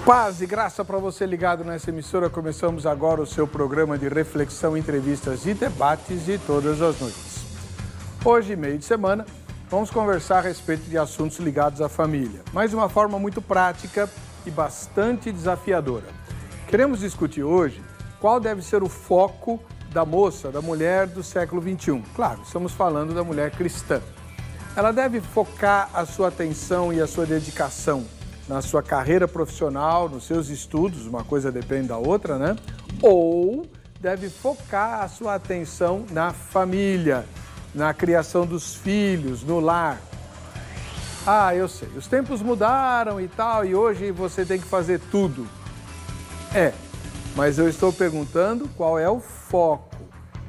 Paz e graça para você ligado nessa emissora. Começamos agora o seu programa de reflexão, entrevistas e debates de todas as noites. Hoje, meio de semana, vamos conversar a respeito de assuntos ligados à família, mas de uma forma muito prática e bastante desafiadora. Queremos discutir hoje qual deve ser o foco da moça, da mulher do século XXI. Claro, estamos falando da mulher cristã. Ela deve focar a sua atenção e a sua dedicação na sua carreira profissional, nos seus estudos, uma coisa depende da outra, né? Ou deve focar a sua atenção na família, na criação dos filhos, no lar. Ah, eu sei, os tempos mudaram e tal, e hoje você tem que fazer tudo. Mas eu estou perguntando qual é o foco.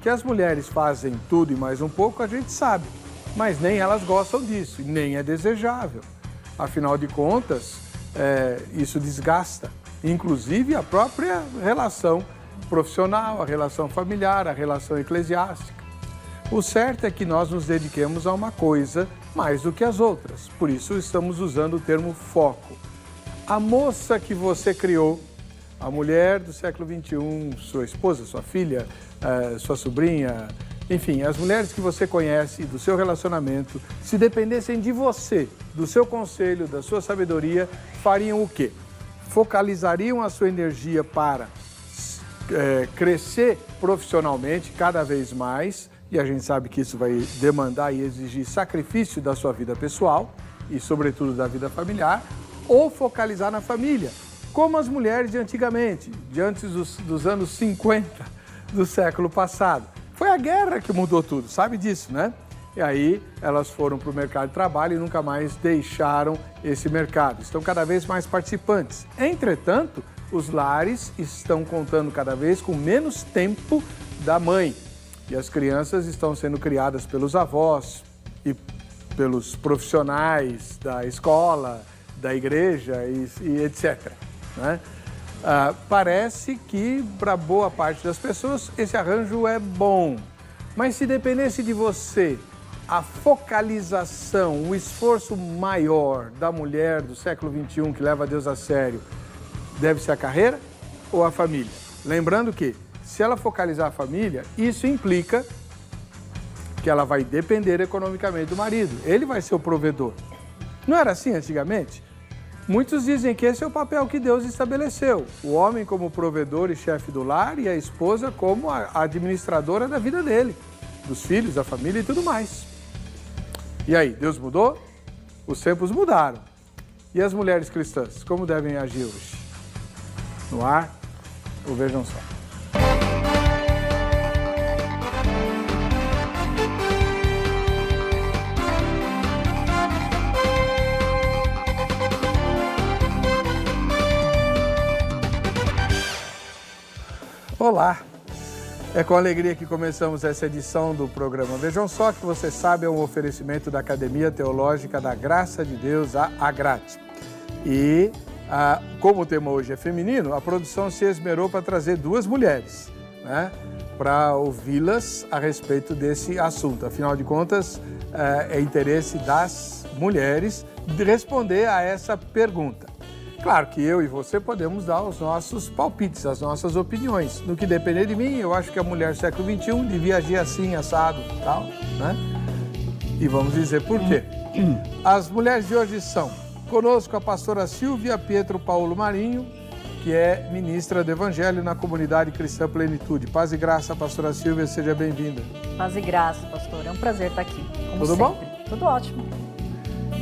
Que as mulheres fazem tudo e mais um pouco, a gente sabe, mas nem elas gostam disso, e nem é desejável. Afinal de contas, isso desgasta, inclusive a própria relação profissional, a relação familiar, a relação eclesiástica. O certo é que nós nos dediquemos a uma coisa mais do que as outras, por isso estamos usando o termo foco. A moça que você criou, a mulher do século XXI, sua esposa, sua filha, sua sobrinha, enfim, as mulheres que você conhece, do seu relacionamento, se dependessem de você, do seu conselho, da sua sabedoria, fariam o quê? Focalizariam a sua energia para crescer profissionalmente cada vez mais, e a gente sabe que isso vai demandar e exigir sacrifício da sua vida pessoal e, sobretudo, da vida familiar, ou focalizar na família, como as mulheres de antigamente, de antes dos anos 50 do século passado. Foi a guerra que mudou tudo, sabe disso, né? E aí elas foram para o mercado de trabalho e nunca mais deixaram esse mercado. Estão cada vez mais participantes. Entretanto, os lares estão contando cada vez com menos tempo da mãe. E as crianças estão sendo criadas pelos avós e pelos profissionais da escola, da igreja e etc., né? Parece que, para boa parte das pessoas, esse arranjo é bom. Mas se dependesse de você, a focalização, o esforço maior da mulher do século XXI, que leva Deus a sério, deve ser a carreira ou a família? Lembrando que, se ela focalizar a família, isso implica que ela vai depender economicamente do marido. Ele vai ser o provedor. Não era assim antigamente? Muitos dizem que esse é o papel que Deus estabeleceu. O homem como provedor e chefe do lar e a esposa como a administradora da vida dele, dos filhos, da família e tudo mais. E aí, Deus mudou? Os tempos mudaram. E as mulheres cristãs, como devem agir hoje? No ar? Ou vejam só. Olá, é com alegria que começamos essa edição do programa. Vejam só que você sabe, é um oferecimento da Academia Teológica da Graça de Deus, a Agrate. E como o tema hoje é feminino, a produção se esmerou para trazer duas mulheres, né, para ouvi-las a respeito desse assunto. Afinal de contas, é interesse das mulheres de responder a essa pergunta. Claro que eu e você podemos dar os nossos palpites, as nossas opiniões. No que depender de mim, eu acho que a mulher do século XXI devia agir assim, assado e tal, né? E vamos dizer por quê. As mulheres de hoje são, conosco a pastora Silvia Pietro Paulo Marinho, que é ministra do Evangelho na Comunidade Cristã Plenitude. Paz e graça, pastora Silvia, seja bem-vinda. Paz e graça, pastor. É um prazer estar aqui, como Tudo sempre. bom? Tudo ótimo.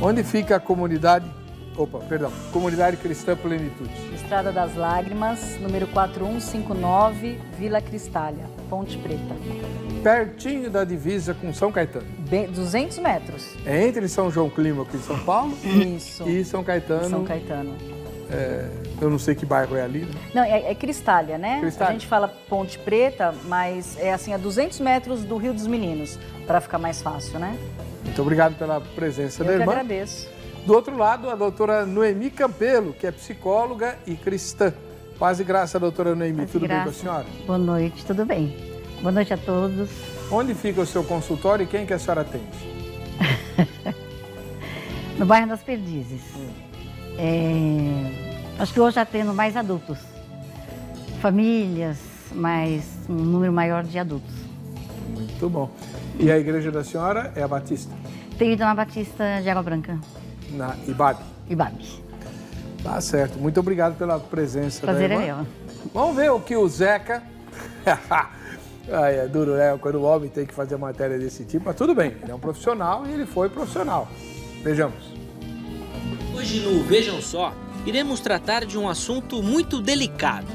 Onde fica a Comunidade Cristã Plenitude? Estrada das Lágrimas, número 4159, Vila Cristália, Ponte Preta. Pertinho da divisa com São Caetano. 200 metros. É entre São João Clímaco, em São Paulo, Isso. e São Caetano. São Caetano. Eu não sei que bairro é ali, né? Não, é Cristália, né? Cristália. A gente fala Ponte Preta, mas é assim, a 200 metros do Rio dos Meninos, para ficar mais fácil, né? Muito obrigado pela presença da Eu que irmã. agradeço. Do outro lado, a doutora Noemi Campelo, que é psicóloga e cristã. Paz e graça, doutora Noemi. Tudo bem com a senhora? Boa noite, tudo bem. Boa noite a todos. Onde fica o seu consultório e quem que a senhora atende? No bairro das Perdizes. Acho que hoje está tendo mais adultos. Famílias, mas um número maior de adultos. Muito bom. E a igreja da senhora é a Batista? Tenho ido na Batista de Água Branca. Na Ibabe? Ibabe. Tá certo. Muito obrigado pela presença Prazer da é irmã. meu. Vamos ver o que o Zeca... Ai, é duro, né? Quando o homem tem que fazer matéria desse tipo, mas tudo bem. Ele é um profissional e ele foi profissional. Vejamos. Hoje no Vejam Só, iremos tratar de um assunto muito delicado.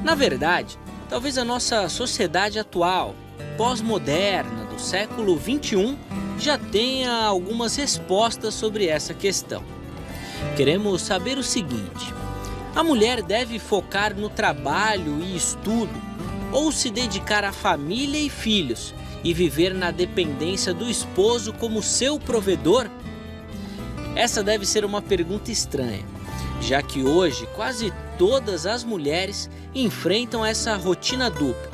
Na verdade, talvez a nossa sociedade atual, pós-moderna, do século XXI, já tenha algumas respostas sobre essa questão. Queremos saber o seguinte: a mulher deve focar no trabalho e estudo ou se dedicar à família e filhos e viver na dependência do esposo como seu provedor? Essa deve ser uma pergunta estranha, já que hoje quase todas as mulheres enfrentam essa rotina dupla.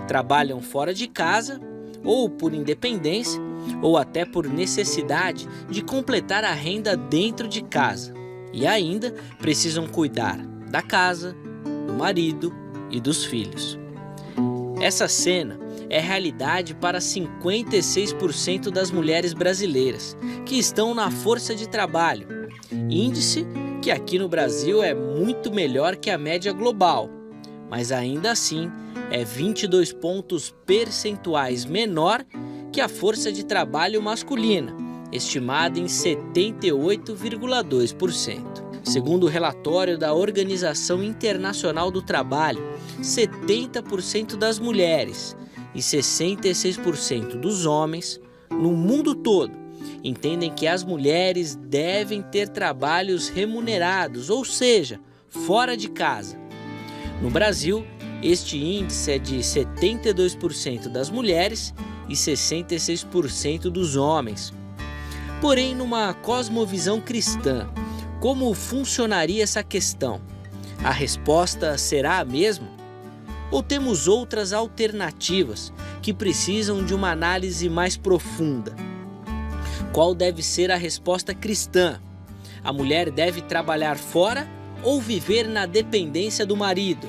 Trabalham fora de casa, ou por independência, ou até por necessidade de completar a renda dentro de casa. E ainda precisam cuidar da casa, do marido e dos filhos. Essa cena é realidade para 56% das mulheres brasileiras que estão na força de trabalho, índice que aqui no Brasil é muito melhor que a média global, mas ainda assim é 22 pontos percentuais menor que a força de trabalho masculina, estimada em 78,2%. Segundo o relatório da Organização Internacional do Trabalho, 70% das mulheres e 66% dos homens no mundo todo entendem que as mulheres devem ter trabalhos remunerados, ou seja, fora de casa. No Brasil, este índice é de 72% das mulheres e 66% dos homens. Porém, numa cosmovisão cristã, como funcionaria essa questão? A resposta será a mesma? Ou temos outras alternativas que precisam de uma análise mais profunda? Qual deve ser a resposta cristã? A mulher deve trabalhar fora ou viver na dependência do marido?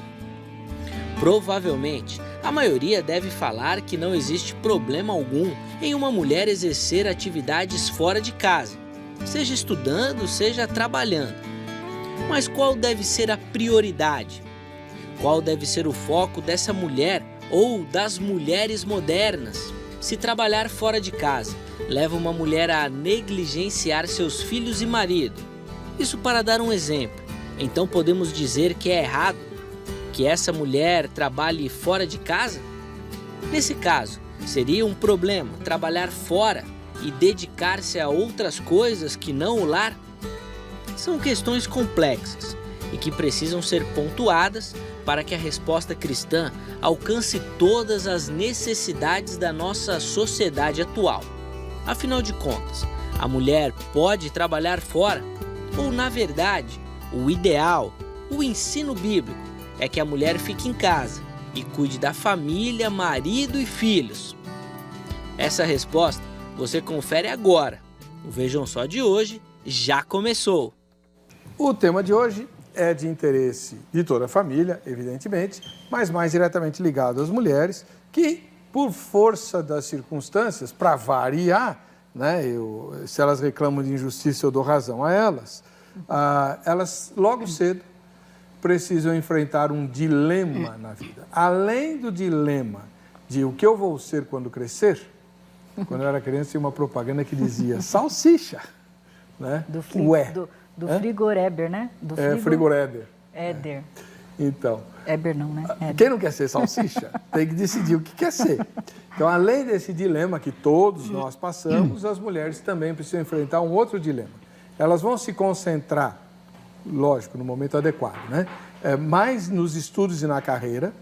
Provavelmente, a maioria deve falar que não existe problema algum em uma mulher exercer atividades fora de casa, seja estudando, seja trabalhando. Mas qual deve ser a prioridade? Qual deve ser o foco dessa mulher ou das mulheres modernas? Se trabalhar fora de casa leva uma mulher a negligenciar seus filhos e marido, isso para dar um exemplo, então podemos dizer que é errado que essa mulher trabalhe fora de casa? Nesse caso, seria um problema trabalhar fora e dedicar-se a outras coisas que não o lar? São questões complexas e que precisam ser pontuadas para que a resposta cristã alcance todas as necessidades da nossa sociedade atual. Afinal de contas, a mulher pode trabalhar fora? Ou, na verdade, o ideal, o ensino bíblico, é que a mulher fique em casa e cuide da família, marido e filhos? Essa resposta você confere agora. O Vejam Só de hoje já começou. O tema de hoje é de interesse de toda a família, evidentemente, mas mais diretamente ligado às mulheres que, por força das circunstâncias, para variar, né, se elas reclamam de injustiça, eu dou razão a elas, elas logo cedo precisam enfrentar um dilema na vida. Além do dilema de o que eu vou ser quando crescer, quando eu era criança tinha uma propaganda que dizia salsicha, né? Do Frigoreber, né? Frigoreber. Éder. Então. Éber não, né? Éder. Quem não quer ser salsicha tem que decidir o que quer ser. Então, além desse dilema que todos nós passamos, as mulheres também precisam enfrentar um outro dilema. Elas vão se concentrar, lógico, no momento adequado, né? Mais nos estudos e na carreira,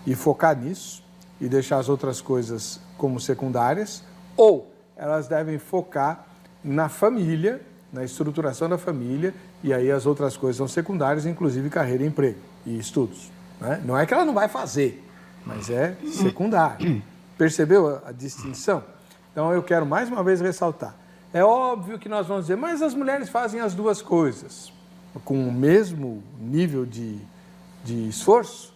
e focar nisso, e deixar as outras coisas como secundárias, ou elas devem focar na família, na estruturação da família, e aí as outras coisas são secundárias, inclusive carreira, emprego e estudos, né? Não é que ela não vai fazer, mas é secundário. Percebeu a distinção? Então eu quero mais uma vez ressaltar. É óbvio que nós vamos dizer, mas as mulheres fazem as duas coisas. com o mesmo nível de esforço,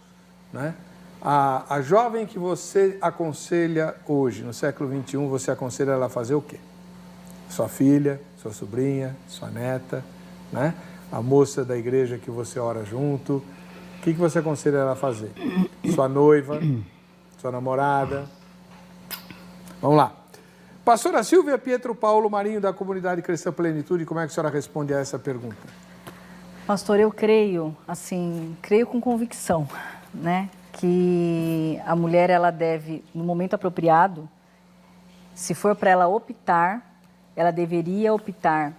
né? A jovem que você aconselha hoje, no século XXI, você aconselha ela a fazer o quê? Sua filha, sua sobrinha, sua neta, né? A moça da igreja que você ora junto. O que você aconselha ela a fazer? Sua noiva, sua namorada. Vamos lá. Pastora Silvia Pietro Paulo Marinho, da Comunidade Cristã Plenitude, como é que a senhora responde a essa pergunta? Pastor, eu creio, assim, creio com convicção, né? Que a mulher, ela deve, no momento apropriado, se for para ela optar, ela deveria optar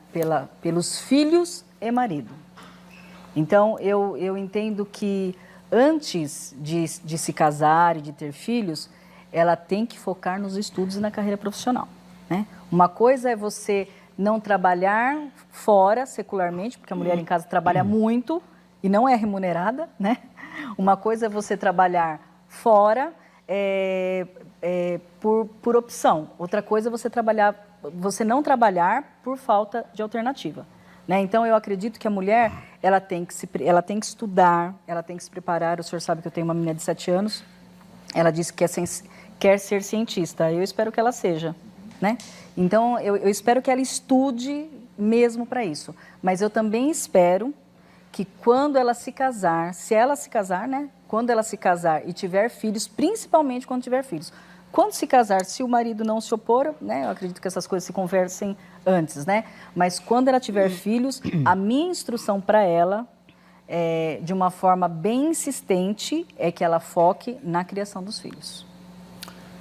pelos filhos e marido. Então, eu entendo que antes de se casar e de ter filhos, ela tem que focar nos estudos e na carreira profissional, né? Uma coisa é você não trabalhar fora, secularmente, porque a mulher em casa trabalha muito e não é remunerada, né? Uma coisa é você trabalhar fora por opção. Outra coisa é você não trabalhar por falta de alternativa, né? Então, eu acredito que a mulher, ela tem que estudar, ela tem que se preparar. O senhor sabe que eu tenho uma menina de 7 anos, ela disse que quer ser cientista. Eu espero que ela seja, né? Então, eu espero que ela estude mesmo para isso. Mas eu também espero que quando ela se casar, se ela se casar, né? Quando ela se casar e tiver filhos, principalmente quando tiver filhos. Quando se casar, se o marido não se opor, né? Eu acredito que essas coisas se conversem antes, né? Mas quando ela tiver filhos, a minha instrução para ela, de uma forma bem insistente, é que ela foque na criação dos filhos.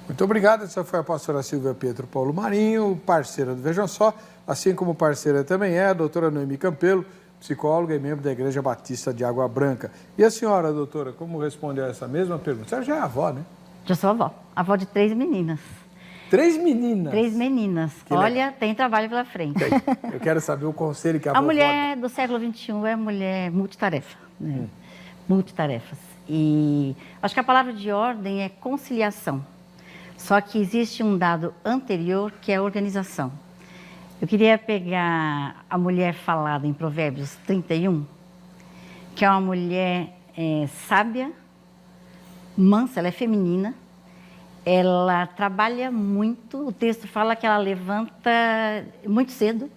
Muito obrigado. Essa foi a pastora Silvia Pietro Paulo Marinho, parceira do Vejam Só, assim como parceira também é a doutora Noemi Campelo, psicóloga e membro da Igreja Batista de Água Branca. E a senhora, doutora, como responde a essa mesma pergunta? A senhora já é avó, né? Já sou avó de 3 meninas. 3 meninas? 3 meninas. Olha, tem trabalho pela frente. Eu quero saber o conselho que a mulher do século XXI é mulher multitarefa, né? Multitarefas. E acho que a palavra de ordem é conciliação. Só que existe um dado anterior que é a organização. Eu queria pegar a mulher falada em Provérbios 31, que é uma mulher sábia, mansa, ela é feminina, ela trabalha muito. O texto fala que ela levanta muito cedo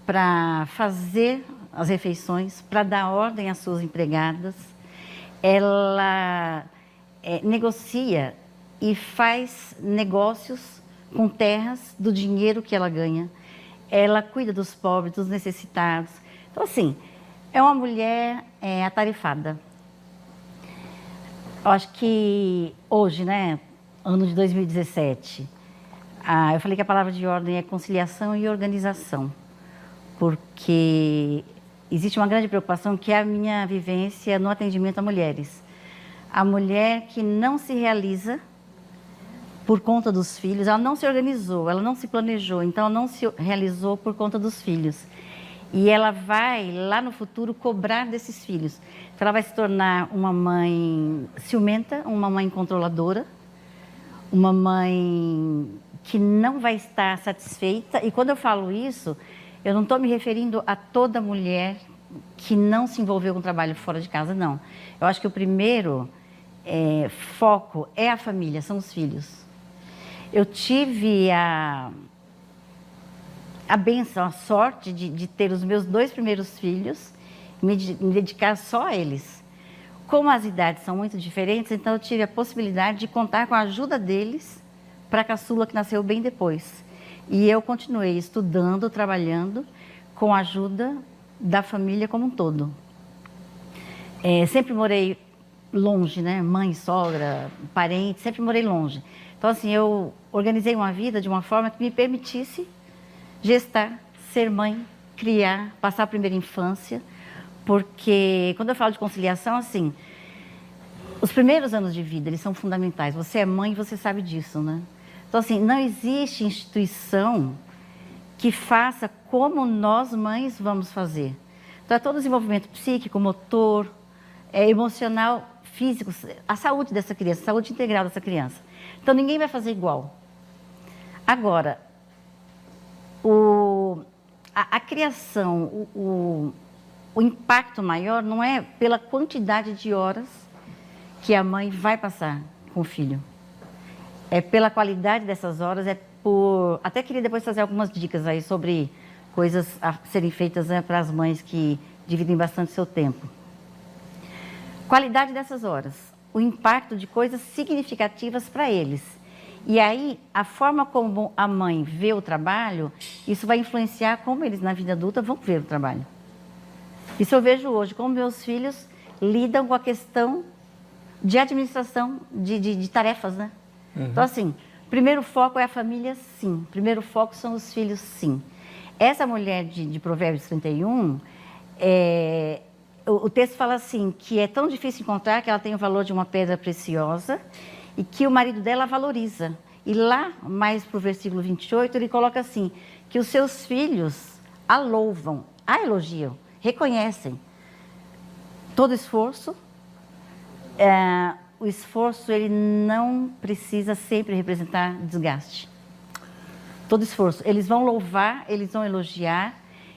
para fazer as refeições, para dar ordem às suas empregadas. Ela negocia e faz negócios com terras do dinheiro que ela ganha. Ela cuida dos pobres, dos necessitados. Então, assim, é uma mulher atarefada. Eu acho que hoje, né, ano de 2017, eu falei que a palavra de ordem é conciliação e organização, porque existe uma grande preocupação que é a minha vivência no atendimento a mulheres. A mulher que não se realiza por conta dos filhos, ela não se organizou, ela não se planejou, então ela não se realizou por conta dos filhos. E ela vai, lá no futuro, cobrar desses filhos. Então, ela vai se tornar uma mãe ciumenta, uma mãe controladora, uma mãe que não vai estar satisfeita. E quando eu falo isso, eu não estou me referindo a toda mulher que não se envolveu com trabalho fora de casa, não. Eu acho que o primeiro foco é a família, são os filhos. Eu tive a bênção, a sorte de ter os meus 2 primeiros filhos, me dedicar só a eles. Como as idades são muito diferentes, então eu tive a possibilidade de contar com a ajuda deles para a caçula que nasceu bem depois. E eu continuei estudando, trabalhando, com a ajuda da família como um todo. Sempre morei longe, né? Mãe, sogra, parente, sempre morei longe. Então, assim, eu organizei uma vida de uma forma que me permitisse gestar, ser mãe, criar, passar a primeira infância, porque quando eu falo de conciliação, assim, os primeiros anos de vida, eles são fundamentais. Você é mãe, você sabe disso, né? Então, assim, não existe instituição que faça como nós, mães, vamos fazer. Então, é todo o desenvolvimento psíquico, motor, emocional, físico, a saúde dessa criança, a saúde integral dessa criança. Então, ninguém vai fazer igual. Agora, a criação, o impacto maior não é pela quantidade de horas que a mãe vai passar com o filho. É pela qualidade dessas horas, Até queria depois fazer algumas dicas aí sobre coisas a serem feitas, né, para as mães que dividem bastante seu tempo. Qualidade dessas horas, o impacto de coisas significativas para eles. E aí, a forma como a mãe vê o trabalho, isso vai influenciar como eles, na vida adulta, vão ver o trabalho. Isso eu vejo hoje, como meus filhos lidam com a questão de administração de tarefas, né? Uhum. Então, assim, primeiro foco é a família, sim. Primeiro foco são os filhos, sim. Essa mulher de Provérbios 31, o texto fala assim, que é tão difícil encontrar que ela tem o valor de uma pedra preciosa e que o marido dela valoriza. E lá, mais para o versículo 28, ele coloca assim, que os seus filhos a louvam, a elogiam, reconhecem todo esforço. O esforço, ele não precisa sempre representar desgaste. Todo esforço. Eles vão louvar, eles vão elogiar,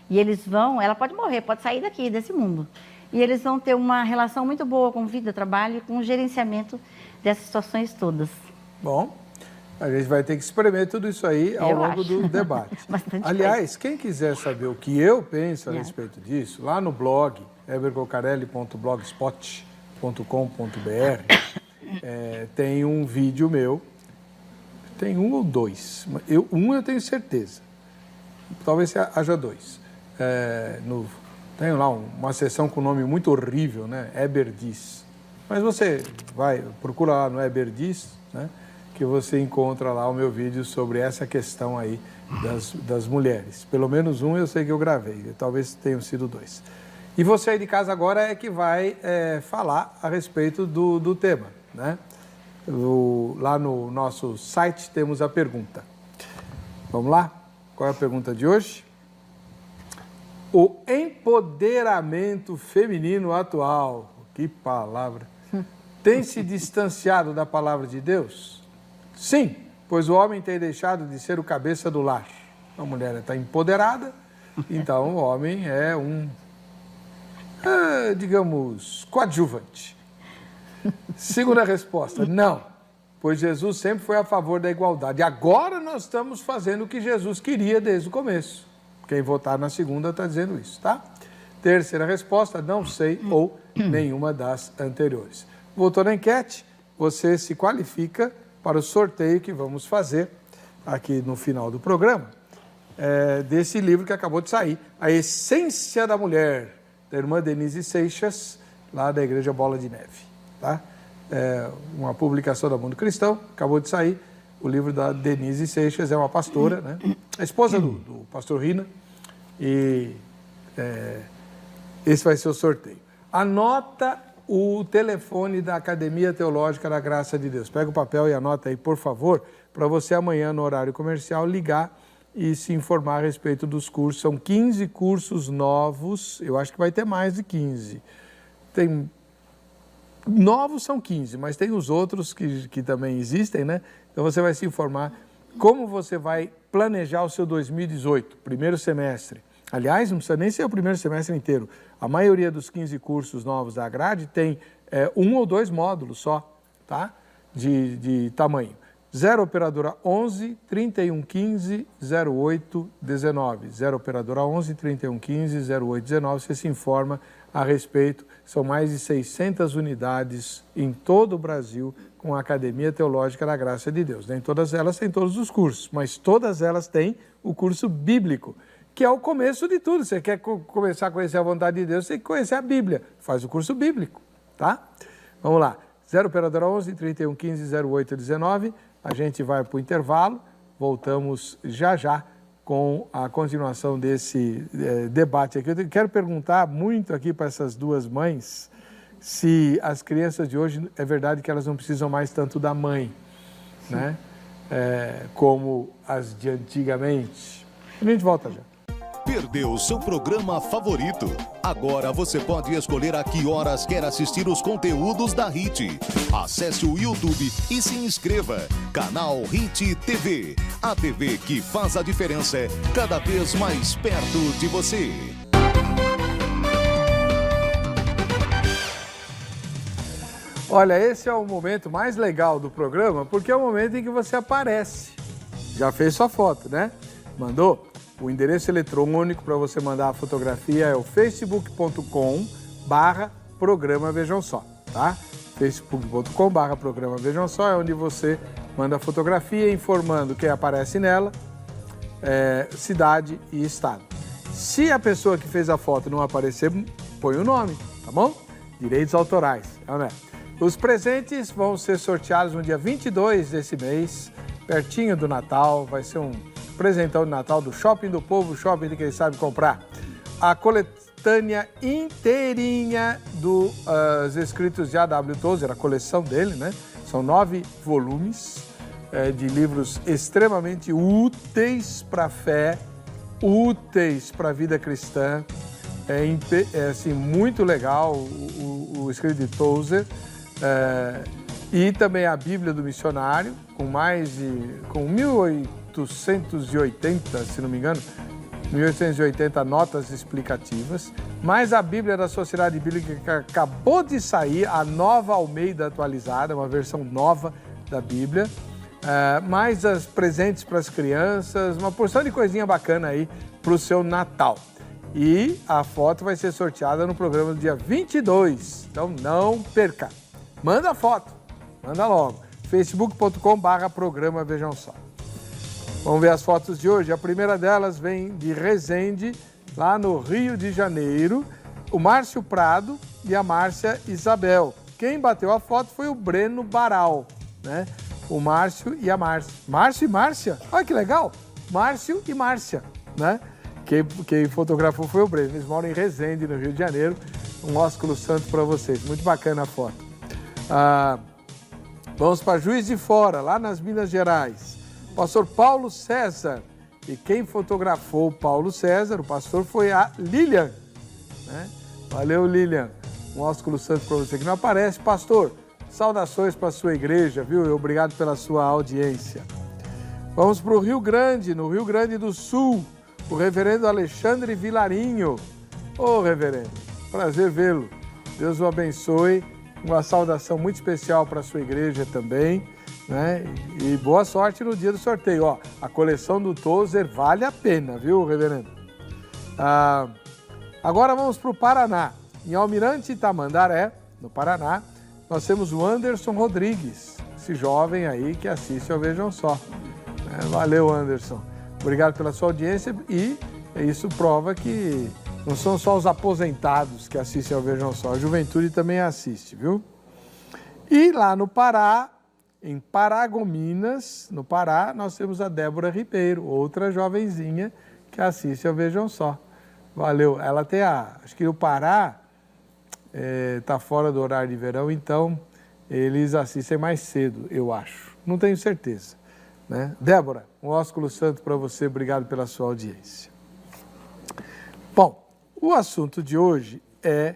e eles vão... Ela pode morrer, pode sair daqui, desse mundo. E eles vão ter uma relação muito boa com vida, trabalho e com o gerenciamento dessas situações todas. Bom, a gente vai ter que espremer tudo isso aí ao longo do debate. Aliás, quem quiser saber o que eu penso a respeito disso, lá no blog, ebercocarelli.blogspot.com.br, tem um vídeo meu, tem um ou dois, eu tenho certeza, talvez haja dois. Tenho lá uma seção com um nome muito horrível, né? Eber diz. Mas você procura lá no Eber diz, né? Que você encontra lá o meu vídeo sobre essa questão aí das mulheres. Pelo menos um eu sei que eu gravei, talvez tenham sido dois. E você aí de casa agora é que vai falar a respeito do tema, né? Lá no nosso site temos a pergunta. Vamos lá? Qual é a pergunta de hoje? O empoderamento feminino atual, que palavra, tem se distanciado da palavra de Deus? Sim, pois o homem tem deixado de ser o cabeça do lar. A mulher está empoderada, então o homem é digamos, coadjuvante. Segunda resposta, não, pois Jesus sempre foi a favor da igualdade. Agora nós estamos fazendo o que Jesus queria desde o começo. Quem votar na segunda está dizendo isso, tá? Terceira resposta, não sei ou nenhuma das anteriores. Votou na enquete, você se qualifica para o sorteio que vamos fazer aqui no final do programa, desse livro que acabou de sair, A Essência da Mulher, da irmã Denise Seixas, lá da Igreja Bola de Neve, tá? Uma publicação da Mundo Cristão, acabou de sair. O livro da Denise Seixas é uma pastora, né? A esposa do pastor Rina. E esse vai ser o sorteio. Anota o telefone da Academia Teológica da Graça de Deus. Pega o papel e anota aí, por favor, para você amanhã, no horário comercial, ligar e se informar a respeito dos cursos. São 15 cursos novos, eu acho que vai ter mais de 15. Novos são 15, mas tem os outros que também existem, né? Então você vai se informar como você vai planejar o seu 2018, primeiro semestre. Aliás, não precisa nem ser o primeiro semestre inteiro. A maioria dos 15 cursos novos da grade tem 1 ou 2 módulos só, tá? De tamanho. 0 operadora 11 3115 0819. 0 operadora 11 3115 0819. Você se informa a respeito. São mais de 600 unidades em todo o Brasil com a Academia Teológica da Graça de Deus. Nem todas elas têm todos os cursos, mas todas elas têm o curso bíblico, que é o começo de tudo. Você quer começar a conhecer a vontade de Deus, você tem que conhecer a Bíblia. Faz o curso bíblico, tá? Vamos lá. 0 operadora 11 3115 0819. A gente vai para o intervalo. Voltamos já com a continuação desse debate aqui. Eu quero perguntar muito aqui para essas duas mães se as crianças de hoje, é verdade que elas não precisam mais tanto da mãe, né? Como as de antigamente. A gente volta já. Perdeu seu programa favorito? Agora você pode escolher a que horas quer assistir os conteúdos da HIT. Acesse o YouTube e se inscreva. Canal HIT TV. A TV que faz a diferença cada vez mais perto de você. Olha, esse é o momento mais legal do programa, porque é o momento em que você aparece. Já fez sua foto, né? Mandou? O endereço eletrônico para você mandar a fotografia é o facebook.com/programa Vejam Só, tá? facebook.com/programa Vejam Só é onde você manda a fotografia informando quem aparece nela, cidade e estado. Se a pessoa que fez a foto não aparecer, põe o nome, tá bom? Direitos autorais, né? Os presentes vão ser sorteados no dia 22 desse mês, pertinho do Natal. Vai ser um presentão de Natal do Shopping do Povo, shopping de quem sabe comprar. A coletânea inteirinha dos escritos de A.W. Tozer, a coleção dele, né? São 9 volumes de livros extremamente úteis para a fé, úteis para a vida cristã. É assim, muito legal o escrito de Tozer. E também a Bíblia do Missionário, com 1880, se não me engano, 1880 notas explicativas, mais a Bíblia da Sociedade Bíblica que acabou de sair, a Nova Almeida atualizada, uma versão nova da Bíblia, mais as presentes para as crianças, uma porção de coisinha bacana aí para o seu Natal. E a foto vai ser sorteada no programa do dia 22, então não perca. Manda a foto, manda logo. facebook.com/programa Vejam Só. Vamos ver as fotos de hoje. A primeira delas vem de Resende, lá no Rio de Janeiro. O Márcio Prado e a Márcia Isabel. Quem bateu a foto foi o Breno Baral, né? O Márcio e a Márcia. Márcio e Márcia? Olha que legal! Márcio e Márcia, né? Quem fotografou foi o Breno. Eles moram em Resende, no Rio de Janeiro. Um ósculo santo para vocês. Muito bacana a foto. Vamos para Juiz de Fora, lá nas Minas Gerais. Pastor Paulo César. E quem fotografou o Paulo César, o pastor, foi a Lilian, né? Valeu, Lilian. Um ósculo santo para você que não aparece. Pastor, saudações para a sua igreja, viu? Obrigado pela sua audiência. Vamos para o Rio Grande, no Rio Grande do Sul. O reverendo Alexandre Vilarinho. Ô, reverendo, prazer vê-lo. Deus o abençoe. Uma saudação muito especial para a sua igreja também, né? E boa sorte no dia do sorteio. Ó, a coleção do Tozer vale a pena, viu, reverendo? Agora vamos para o Paraná. Em Almirante Tamandaré, no Paraná, nós temos o Anderson Rodrigues, esse jovem aí que assiste ao Vejam Só. Valeu, Anderson. Obrigado pela sua audiência e isso prova que não são só os aposentados que assistem ao Vejam Só, a juventude também assiste, viu? E lá no Pará, em Paragominas, no Pará, nós temos a Débora Ribeiro, outra jovenzinha que assiste ao Vejam Só. Valeu. Ela tem acho que o Pará está fora do horário de verão, então eles assistem mais cedo, eu acho. Não tenho certeza, né? Débora, um ósculo santo para você, obrigado pela sua audiência. Bom, o assunto de hoje é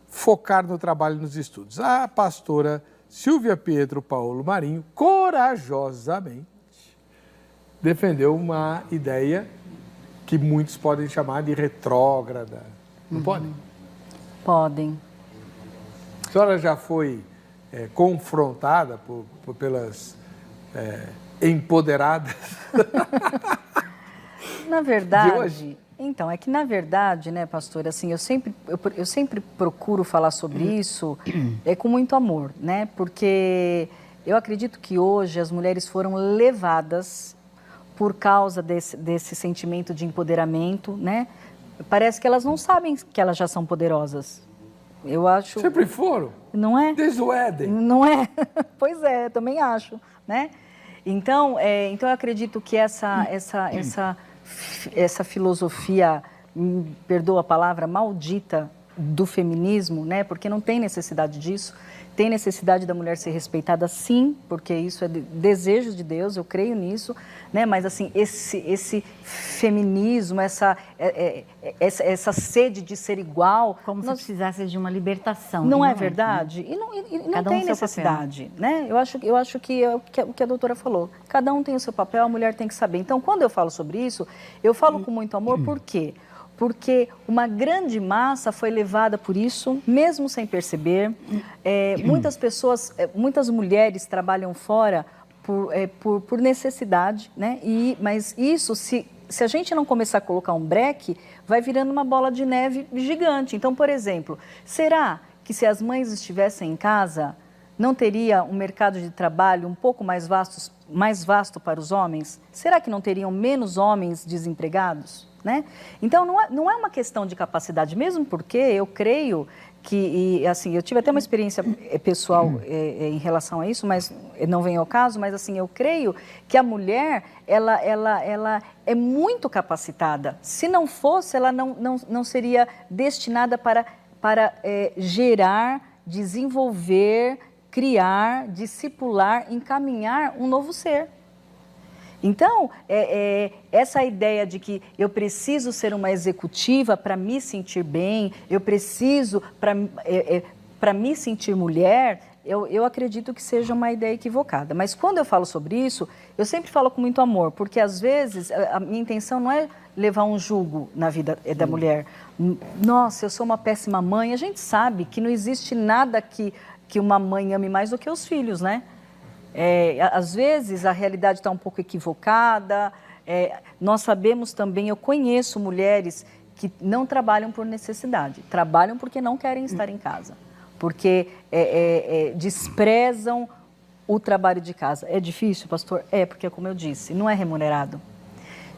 focar no trabalho e nos estudos. A pastora Silvia Pietro Paulo Marinho, corajosamente, defendeu uma ideia que muitos podem chamar de retrógrada. Não podem? Podem. A senhora já foi confrontada pelas empoderadas? Na verdade... De hoje? Então, é que na verdade, né, pastor, assim, eu sempre procuro falar sobre isso com muito amor, né? Porque eu acredito que hoje as mulheres foram levadas por causa desse sentimento de empoderamento, né? Parece que elas não sabem que elas já são poderosas. Eu acho... Sempre foram. Não é? Desde o Éden. Não é? Pois é, também acho, né? Então eu acredito que essa filosofia, perdoa a palavra, maldita do feminismo, né? Porque não tem necessidade disso. Tem necessidade da mulher ser respeitada, sim, porque isso é desejo de Deus, eu creio nisso, né? Mas, assim, esse feminismo, essa sede de ser igual... Como se precisasse de uma libertação. Não é verdade? Né? E não tem necessidade, né? Eu acho que é o que a doutora falou. Cada um tem o seu papel, a mulher tem que saber. Então, quando eu falo sobre isso, eu falo com muito amor, por quê? porque uma grande massa foi levada por isso, mesmo sem perceber. Muitas mulheres trabalham fora por necessidade, né? Mas isso, se a gente não começar a colocar um breque, vai virando uma bola de neve gigante. Então, por exemplo, será que se as mães estivessem em casa, não teria um mercado de trabalho um pouco mais vasto para os homens? Será que não teriam menos homens desempregados? Né? Então, não é uma questão de capacidade, mesmo porque eu creio que, assim, eu tive até uma experiência pessoal em relação a isso, mas não vem ao caso, mas assim, eu creio que a mulher, ela é muito capacitada. Se não fosse, ela não seria destinada para gerar, desenvolver, criar, discipular, encaminhar um novo ser. Então, essa ideia de que eu preciso ser uma executiva para me sentir bem, eu preciso para me sentir mulher, eu acredito que seja uma ideia equivocada. Mas quando eu falo sobre isso, eu sempre falo com muito amor, porque às vezes a minha intenção não é levar um jugo na vida da mulher. Nossa, eu sou uma péssima mãe. A gente sabe que não existe nada que uma mãe ame mais do que os filhos, né? Às vezes a realidade está um pouco equivocada. Nós sabemos também, eu conheço mulheres que não trabalham por necessidade, trabalham porque não querem estar em casa, porque desprezam o trabalho de casa. É difícil, pastor? Porque, como eu disse, não é remunerado.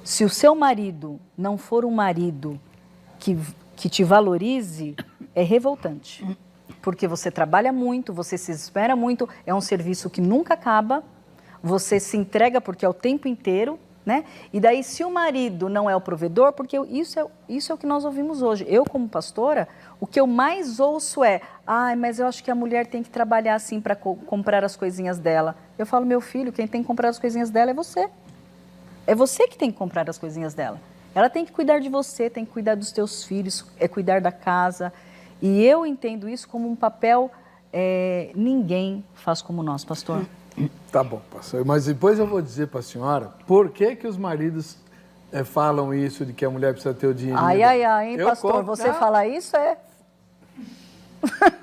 Se o seu marido não for um marido que te valorize, é revoltante. Porque você trabalha muito, você se espera muito, é um serviço que nunca acaba, você se entrega porque é o tempo inteiro, né? E daí, se o marido não é o provedor, porque isso é o que nós ouvimos hoje. Eu, como pastora, o que eu mais ouço mas eu acho que a mulher tem que trabalhar assim para comprar as coisinhas dela. Eu falo, meu filho, quem tem que comprar as coisinhas dela é você. É você que tem que comprar as coisinhas dela. Ela tem que cuidar de você, tem que cuidar dos teus filhos, cuidar da casa. E eu entendo isso como um papel, ninguém faz como nós, pastor. Tá bom, pastor. Mas depois eu vou dizer para a senhora por que os maridos falam isso de que a mulher precisa ter o dinheiro. Hein, pastor? Você falar isso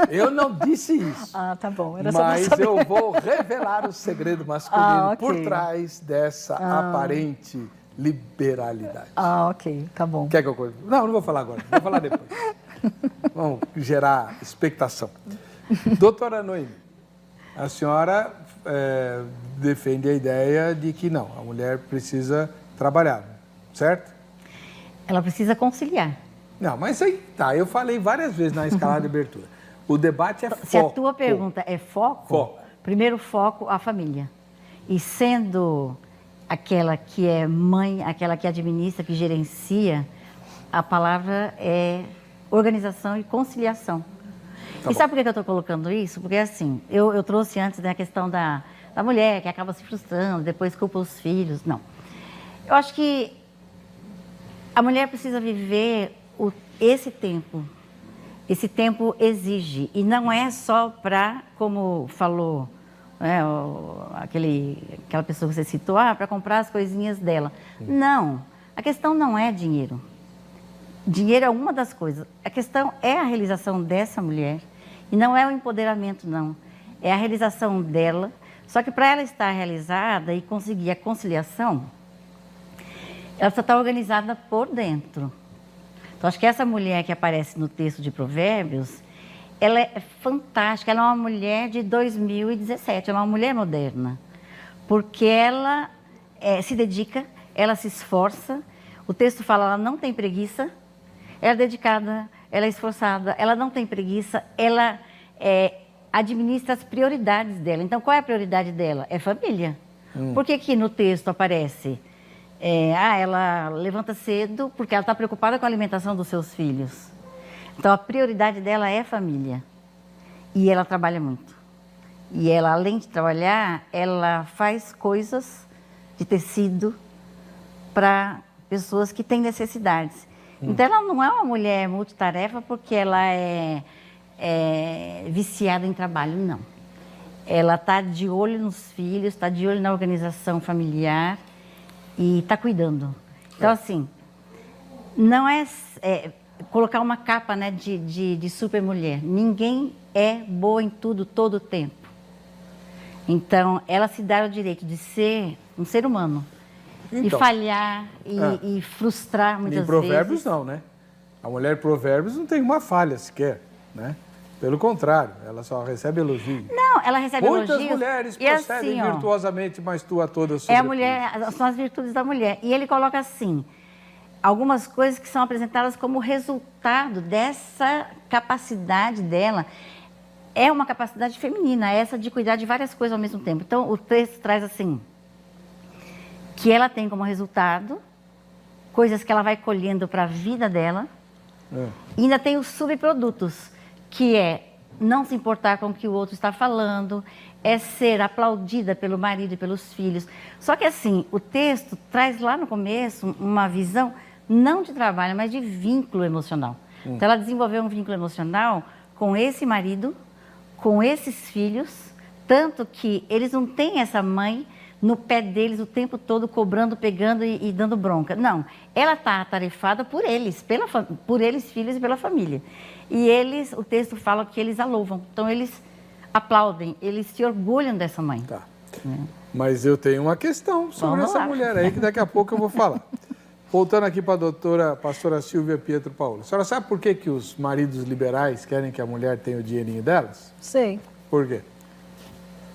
Eu não disse isso. Tá bom. Mas eu vou revelar o segredo masculino okay. Por trás dessa aparente liberalidade. Ok. Tá bom. Quer que eu... Não vou falar agora. Vou falar depois. Vamos gerar expectação. Doutora Noemi, a senhora defende a ideia de que não, a mulher precisa trabalhar, certo? Ela precisa conciliar. Não, mas aí tá, eu falei várias vezes na escalada de abertura. O debate é foco. Se a tua pergunta é foco, primeiro foco a família. E sendo aquela que é mãe, aquela que administra, que gerencia, a palavra é organização e conciliação. Tá bom. Sabe por que eu estou colocando isso? Porque assim, eu trouxe antes a questão da mulher que acaba se frustrando, depois culpa os filhos. Não. Eu acho que a mulher precisa viver esse tempo. Esse tempo exige. E não é só para, como falou, né, aquela pessoa que você citou, para comprar as coisinhas dela. Não. A questão não é dinheiro. Dinheiro é uma das coisas. A questão é a realização dessa mulher. E não é o empoderamento, não. É a realização dela. Só que para ela estar realizada e conseguir a conciliação, ela precisa estar organizada por dentro. Então, acho que essa mulher que aparece no texto de Provérbios, ela é fantástica. Ela é uma mulher de 2017, ela é uma mulher moderna. Porque ela se dedica, ela se esforça. O texto fala, ela não tem preguiça. Ela é dedicada, ela é esforçada, ela não tem preguiça, ela administra as prioridades dela. Então, qual é a prioridade dela? É família. Por que que no texto aparece? Ela levanta cedo porque ela está preocupada com a alimentação dos seus filhos. Então, a prioridade dela é família. E ela trabalha muito. E ela, além de trabalhar, ela faz coisas de tecido para pessoas que têm necessidades. Então, ela não é uma mulher multitarefa porque ela é viciada em trabalho, não. Ela está de olho nos filhos, está de olho na organização familiar e está cuidando. Então, assim, Não é, colocar uma capa, né, de super mulher. Ninguém é boa em tudo, todo o tempo. Então, ela se dá o direito de ser um ser humano. E falhar, e frustrar muitas vezes. Em Provérbios não, né? A mulher Provérbios não tem uma falha sequer, né? Pelo contrário, ela só recebe elogio. Não, ela recebe elogios. Muitas mulheres procedem assim, virtuosamente, mas tu a todas sobretudo. É a mulher, são as virtudes da mulher. E ele coloca assim, algumas coisas que são apresentadas como resultado dessa capacidade dela. É uma capacidade feminina, essa de cuidar de várias coisas ao mesmo tempo. Então, o texto traz assim, que ela tem como resultado coisas que ela vai colhendo para a vida dela. E ainda tem os subprodutos, que é não se importar com o que o outro está falando, é ser aplaudida pelo marido e pelos filhos. Só que assim, o texto traz lá no começo uma visão não de trabalho, mas de vínculo emocional. Então ela desenvolveu um vínculo emocional com esse marido, com esses filhos, tanto que eles não têm essa mãe no pé deles o tempo todo, cobrando, pegando e dando bronca. Não, ela está atarefada por eles, por eles, filhos e pela família. E eles, o texto fala que eles a louvam. Então, eles aplaudem, eles se orgulham dessa mãe. Tá. Mas eu tenho uma questão sobre essa mulher aí, que daqui a pouco eu vou falar. Voltando aqui para a pastora Silvia Pietro Paulo. A senhora sabe por que os maridos liberais querem que a mulher tenha o dinheirinho delas? Sei. Por quê?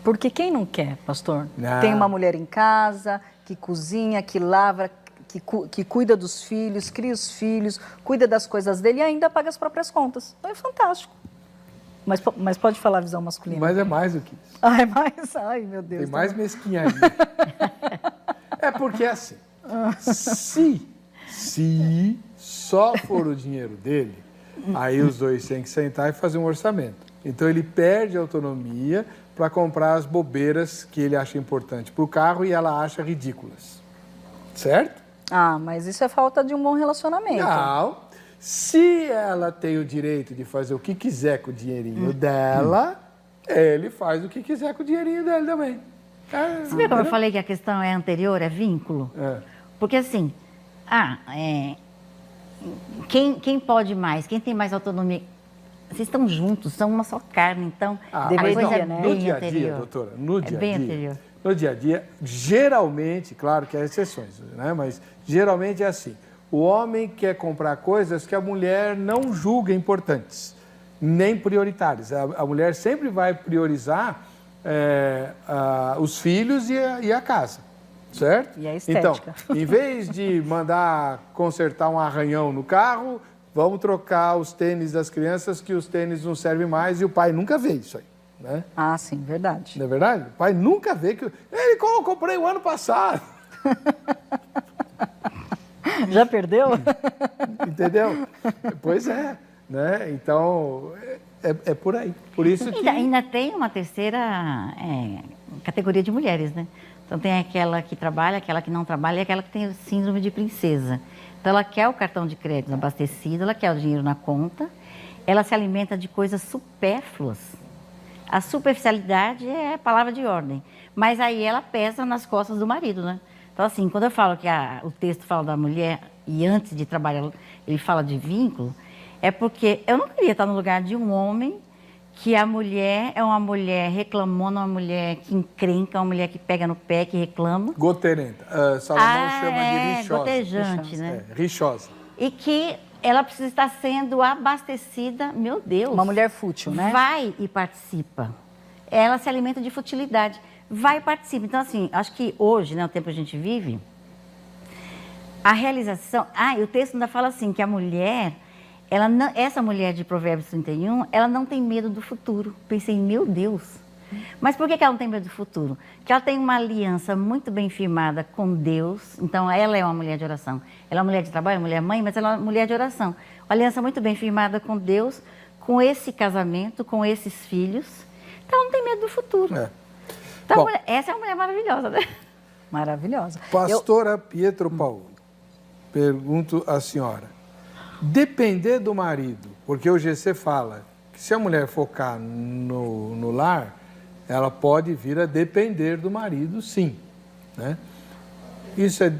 Porque quem não quer, pastor? Não. Tem uma mulher em casa, que cozinha, que lava, que cuida dos filhos, cria os filhos, cuida das coisas dele e ainda paga as próprias contas. Então é fantástico. Mas pode falar a visão masculina. Mas é mais do que isso. Ah, é mais? Ai, meu Deus. Tem mais mesquinharia. É porque assim, se só for o dinheiro dele, aí os dois têm que sentar e fazer um orçamento. Então ele perde a autonomia para comprar as bobeiras que ele acha importante para o carro e ela acha ridículas. Certo? Ah, mas isso é falta de um bom relacionamento. Não. Se ela tem o direito de fazer o que quiser com o dinheirinho dela, ele faz o que quiser com o dinheirinho dele também. Você viu como eu falei que a questão é anterior, é vínculo? Porque assim, quem pode mais, quem tem mais autonomia? Vocês estão juntos, são uma só carne, então a coisa é no bem dia a anterior. dia, doutora, no dia a bem dia, anterior. no dia a dia, geralmente, claro que há exceções, né? Mas geralmente é assim, o homem quer comprar coisas que a mulher não julga importantes, nem prioritárias. A mulher sempre vai priorizar os filhos e a casa, certo? E a estética. Então, em vez de mandar consertar um arranhão no carro, vamos trocar os tênis das crianças, que os tênis não servem mais, e o pai nunca vê isso aí, né? Ah, sim, verdade. Não é verdade? O pai nunca vê que... Ele comprei o ano passado. Já perdeu? Entendeu? Pois é, né? Então, é por aí. Por isso que... Ainda tem uma terceira categoria de mulheres, né? Então tem aquela que trabalha, aquela que não trabalha e aquela que tem o síndrome de princesa. Então, ela quer o cartão de crédito abastecido, ela quer o dinheiro na conta, ela se alimenta de coisas supérfluas. A superficialidade é a palavra de ordem, mas aí ela pesa nas costas do marido, né? Então, assim, quando eu falo que o texto fala da mulher, e antes de trabalhar ele fala de vínculo, é porque eu não queria estar no lugar de um homem que a mulher é uma mulher reclamona, uma mulher que encrenca, uma mulher que pega no pé, que reclama. Goterenta. Salomão chama de rixosa. Gotejante, né? Rixosa. E que ela precisa estar sendo abastecida, meu Deus. Uma mulher fútil, né? Vai e participa. Ela se alimenta de futilidade. Vai e participa. Então, assim, acho que hoje, né, o tempo que a gente vive, a realização... e o texto ainda fala assim, que a mulher... essa mulher de Provérbios 31, ela não tem medo do futuro. Pensei, meu Deus. Mas por que ela não tem medo do futuro? Porque ela tem uma aliança muito bem firmada com Deus. Então, ela é uma mulher de oração. Ela é uma mulher de trabalho, uma mulher mãe, mas ela é uma mulher de oração. Uma aliança muito bem firmada com Deus, com esse casamento, com esses filhos. Então, ela não tem medo do futuro. Então, essa é uma mulher maravilhosa, né? Maravilhosa. Pastora Pietro Paulo, pergunto à senhora. Depender do marido, porque o GC fala que se a mulher focar no lar, ela pode vir a depender do marido, sim. Né? Isso é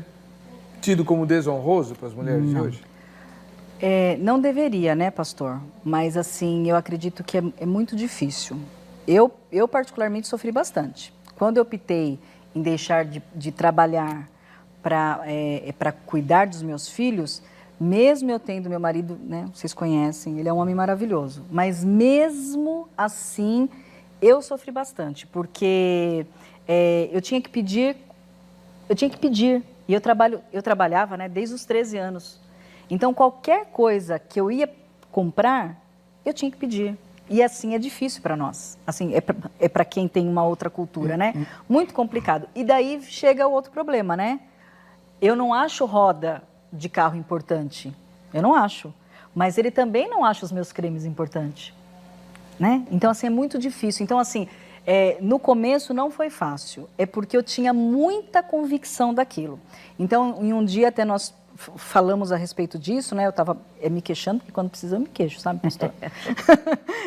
tido como desonroso para as mulheres de hoje? Não deveria, né, pastor? Mas, assim, eu acredito que é muito difícil. Eu particularmente, sofri bastante. Quando eu optei em deixar de trabalhar para cuidar dos meus filhos, mesmo eu tendo meu marido, né, vocês conhecem, ele é um homem maravilhoso, mas mesmo assim, eu sofri bastante, porque eu tinha que pedir, e eu trabalhava, né, desde os 13 anos. Então, qualquer coisa que eu ia comprar, eu tinha que pedir. E assim é difícil para nós. Assim, é para quem tem uma outra cultura, né? Muito complicado. E daí chega o outro problema, né? Eu não acho roda de carro importante. Eu não acho. Mas ele também não acha os meus cremes importantes. Né? Então, assim, é muito difícil. Então, assim, no começo não foi fácil. É porque eu tinha muita convicção daquilo. Então, em um dia até nós falamos a respeito disso, né? Eu estava me queixando, porque quando precisa eu me queixo, sabe, pastor?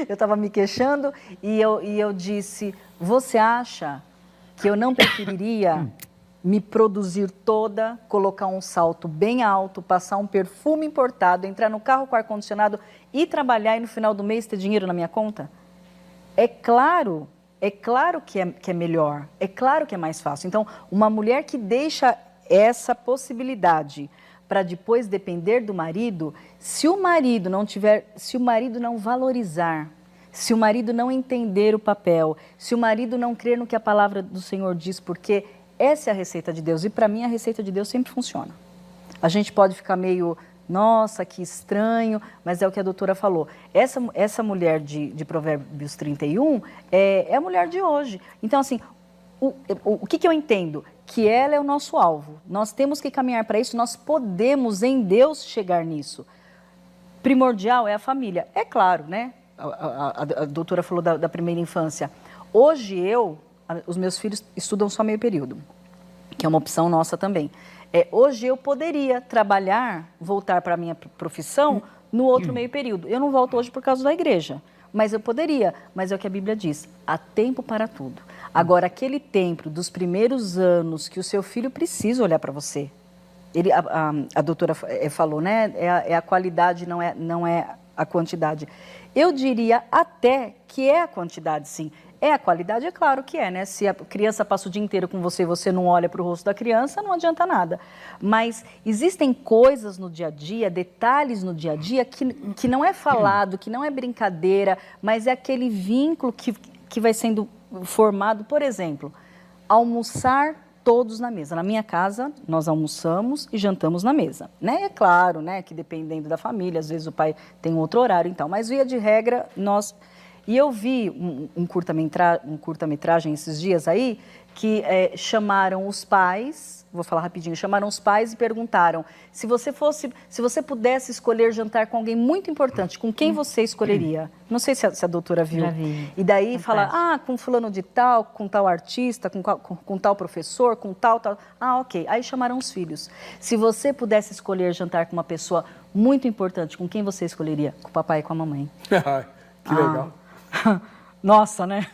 Eu estava me queixando e eu disse, você acha que eu não preferiria me produzir toda, colocar um salto bem alto, passar um perfume importado, entrar no carro com ar-condicionado e trabalhar e no final do mês ter dinheiro na minha conta? É claro que é melhor, é claro que é mais fácil. Então, uma mulher que deixa essa possibilidade para depois depender do marido, se o marido não valorizar, se o marido não entender o papel, se o marido não crer no que a palavra do Senhor diz, porque essa é a receita de Deus, e para mim a receita de Deus sempre funciona. A gente pode ficar meio, nossa, que estranho, mas é o que a doutora falou. Essa mulher de Provérbios 31 é a mulher de hoje. Então, assim, o que eu entendo? Que ela é o nosso alvo. Nós temos que caminhar para isso, nós podemos, em Deus, chegar nisso. Primordial é a família. É claro, né? A doutora falou da primeira infância. Hoje os meus filhos estudam só meio período, que é uma opção nossa também. Hoje eu poderia trabalhar, voltar para a minha profissão no outro meio período. Eu não volto hoje por causa da igreja, mas eu poderia. Mas é o que a Bíblia diz, há tempo para tudo. Agora, aquele tempo dos primeiros anos que o seu filho precisa olhar para você, a doutora falou, né? É a qualidade, não é a quantidade. Eu diria até que é a quantidade, sim. É a qualidade, é claro que é, né? Se a criança passa o dia inteiro com você e você não olha para o rosto da criança, não adianta nada. Mas existem coisas no dia a dia, detalhes no dia a dia, que não é falado, que não é brincadeira, mas é aquele vínculo que vai sendo formado. Por exemplo, almoçar todos na mesa. Na minha casa, nós almoçamos e jantamos na mesa, né? É claro, né, que dependendo da família, às vezes o pai tem outro horário, então, mas via de regra, nós... E eu vi um curta-metragem esses dias aí, que chamaram os pais, vou falar rapidinho, chamaram os pais e perguntaram, se você pudesse escolher jantar com alguém muito importante, com quem você escolheria? Não sei se a doutora viu. Já vi. E daí Fantástico. fala, com fulano de tal, com tal artista, com tal professor, com tal... ok. Aí chamaram os filhos. Se você pudesse escolher jantar com uma pessoa muito importante, com quem você escolheria? Com o papai e com a mamãe. Que legal. Nossa, né?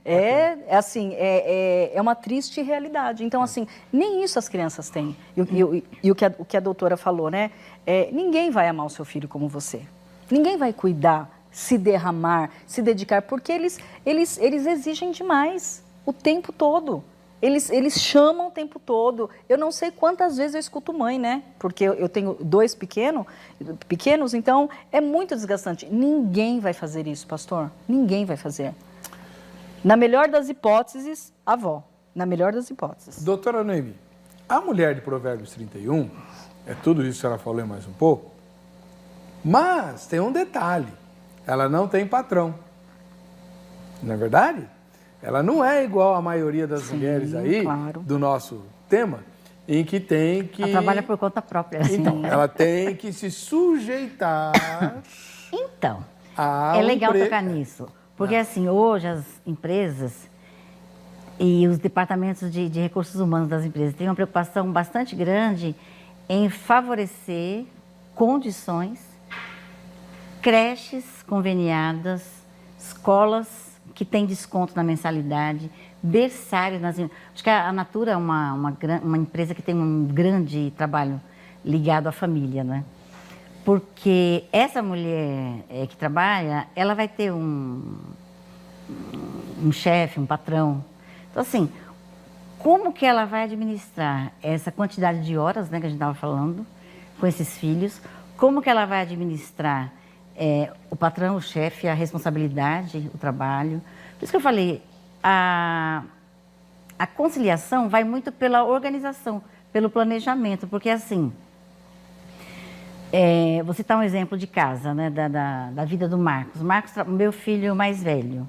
É uma triste realidade. Então, assim, nem isso as crianças têm. E o que a doutora falou, né? Ninguém vai amar o seu filho como você. Ninguém vai cuidar, se derramar, se dedicar, porque eles exigem demais o tempo todo. Eles chamam o tempo todo. Eu não sei quantas vezes eu escuto mãe, né? Porque eu tenho 2 pequenos, então é muito desgastante. Ninguém vai fazer isso, pastor. Ninguém vai fazer. Na melhor das hipóteses, a avó. Na melhor das hipóteses. Doutora Noemi, a mulher de Provérbios 31, é tudo isso que ela falou e mais um pouco, mas tem um detalhe, ela não tem patrão. Não é verdade? Ela não é igual a maioria das mulheres aí, claro, do nosso tema, em que tem que... Ela trabalha por conta própria. Então, ela tem que se sujeitar... Então, é legal tocar nisso. Porque, assim, hoje as empresas e os departamentos de recursos humanos das empresas têm uma preocupação bastante grande em favorecer condições, creches conveniadas, escolas que têm desconto na mensalidade, berçários nas... Acho que a Natura é uma empresa que tem um grande trabalho ligado à família, né? Porque essa mulher que trabalha, ela vai ter um chefe, um patrão. Então, assim, como que ela vai administrar essa quantidade de horas, né, que a gente estava falando, com esses filhos? Como que ela vai administrar o patrão, o chefe, a responsabilidade, o trabalho? Por isso que eu falei, a conciliação vai muito pela organização, pelo planejamento, porque assim, vou citar um exemplo de casa, né, da vida do Marcos. Marcos, meu filho mais velho,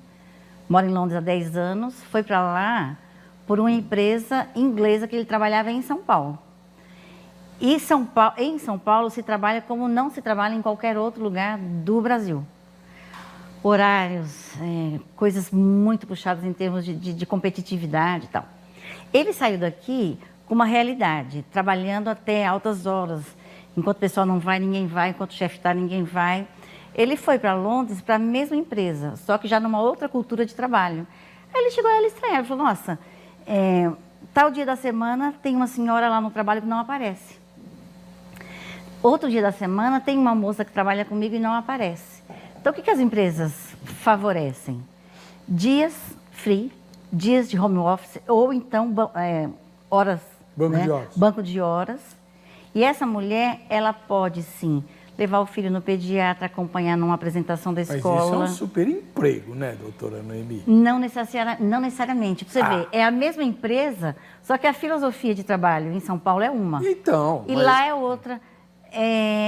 mora em Londres há 10 anos, foi para lá por uma empresa inglesa que ele trabalhava em São Paulo. E em São Paulo se trabalha como não se trabalha em qualquer outro lugar do Brasil. Horários, coisas muito puxadas em termos de competitividade e tal. Ele saiu daqui com uma realidade, trabalhando até altas horas. Enquanto o pessoal não vai, ninguém vai. Enquanto o chefe está, ninguém vai. Ele foi para Londres para a mesma empresa, só que já numa outra cultura de trabalho. Aí ele chegou a ele estranhar, ele falou, nossa, tal dia da semana tem uma senhora lá no trabalho que não aparece. Outro dia da semana tem uma moça que trabalha comigo e não aparece. Então, o que as empresas favorecem? Dias free, dias de home office, ou então horas. Banco de horas. Banco de horas. E essa mulher, ela pode, sim, levar o filho no pediatra, acompanhar numa apresentação da escola. Mas isso é um super emprego, né, doutora Noemi? Não necessariamente. Pra você ver, é a mesma empresa, só que a filosofia de trabalho em São Paulo é uma. Então. E lá é outra.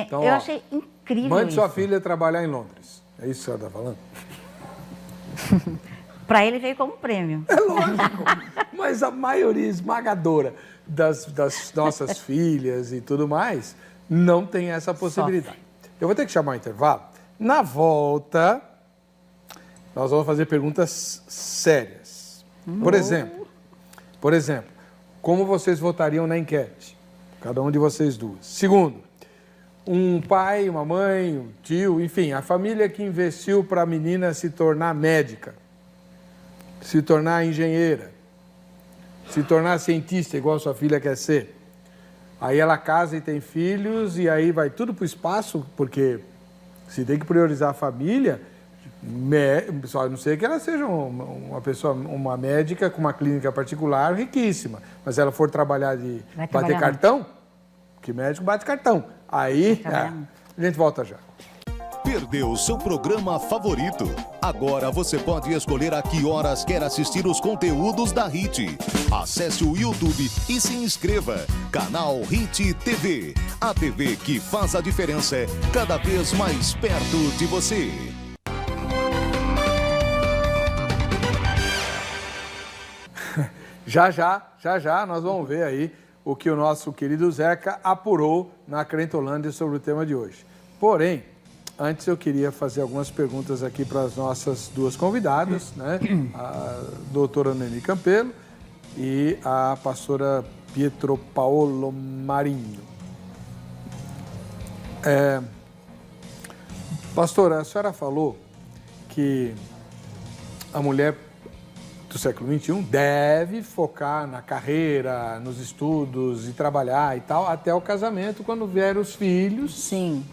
Então, eu achei incrível mande isso. sua filha trabalhar em Londres. É isso que você está falando? Para ele veio como prêmio. É lógico. Mas a maioria esmagadora das nossas filhas e tudo mais não tem essa possibilidade. Eu vou ter que chamar um intervalo. Na volta, nós vamos fazer perguntas sérias. Por exemplo, como vocês votariam na enquete? Cada um de vocês duas. Segundo, um pai, uma mãe, um tio, enfim, a família que investiu para a menina se tornar médica, se tornar engenheira, se tornar cientista, igual sua filha quer ser. Aí ela casa e tem filhos e aí vai tudo para o espaço, porque se tem que priorizar a família, só a não ser que ela seja uma médica com uma clínica particular riquíssima, mas se ela for trabalhar de bater cartão, que médico bate cartão. Aí, a gente volta já. Perdeu seu programa favorito? Agora você pode escolher a que horas quer assistir os conteúdos da HIT. Acesse o YouTube e se inscreva. Canal HIT TV. A TV que faz a diferença cada vez mais perto de você. Já, nós vamos ver aí o que o nosso querido Zeca apurou na Crentolândia sobre o tema de hoje. Porém, antes eu queria fazer algumas perguntas aqui para as nossas duas convidadas, né? A doutora Noemi Campelo e a pastora Pietro Paolo Marinho. Pastora, a senhora falou que a mulher do século XXI deve focar na carreira, nos estudos e trabalhar e tal, até o casamento, quando vier os filhos. Sim.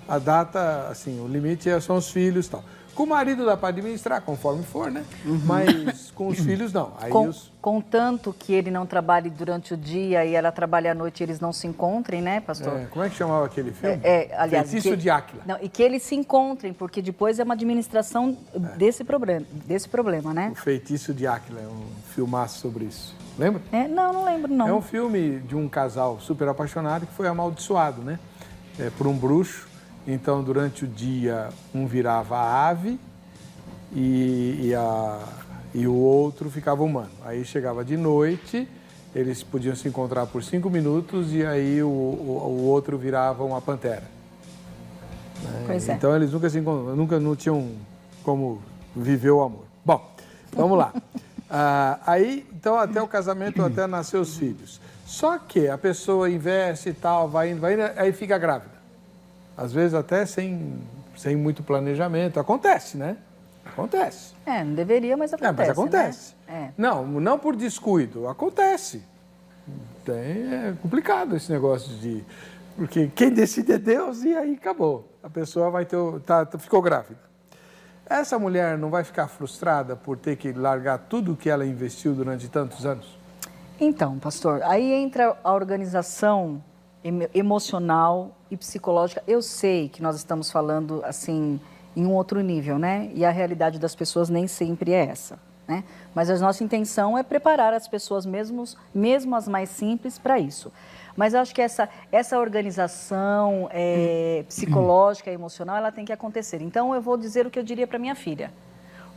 A data, assim, o limite são os filhos e tal. Com o marido dá para administrar, conforme for, né? Mas com os filhos, não. Aí Contanto que ele não trabalhe durante o dia e ela trabalhe à noite e eles não se encontrem, né, pastor? Como é que chamava aquele filme? Aliás, Feitiço de Áquila. Não, e que eles se encontrem, porque depois é uma administração desse problema, né? O Feitiço de Áquila, é um filmaço sobre isso. Lembra? Não lembro, não. É um filme de um casal super apaixonado que foi amaldiçoado, né? Por um bruxo. Então, durante o dia, um virava ave e o outro ficava humano. Aí chegava de noite, eles podiam se encontrar por 5 minutos e aí o outro virava uma pantera. Pois é. Então, eles nunca se encontraram, não tinham como viver o amor. Bom, vamos lá. Aí, então, até o casamento, até nascer os filhos. Só que a pessoa investe e tal, vai indo, aí fica grávida. Às vezes até sem muito planejamento. Acontece, né? Acontece. Não deveria, mas acontece. Mas acontece. Né? Não por descuido. Acontece. É complicado esse negócio de Porque quem decide é Deus e aí acabou. A pessoa vai ter, ficou grávida. Essa mulher não vai ficar frustrada por ter que largar tudo que ela investiu durante tantos anos? Então, pastor, aí entra a organização emocional e psicológica. Eu sei que nós estamos falando, assim, em um outro nível, né? E a realidade das pessoas nem sempre é essa, né? Mas a nossa intenção é preparar as pessoas, mesmo as mais simples, para isso. Mas eu acho que essa organização psicológica e emocional, ela tem que acontecer. Então, eu vou dizer o que eu diria para minha filha.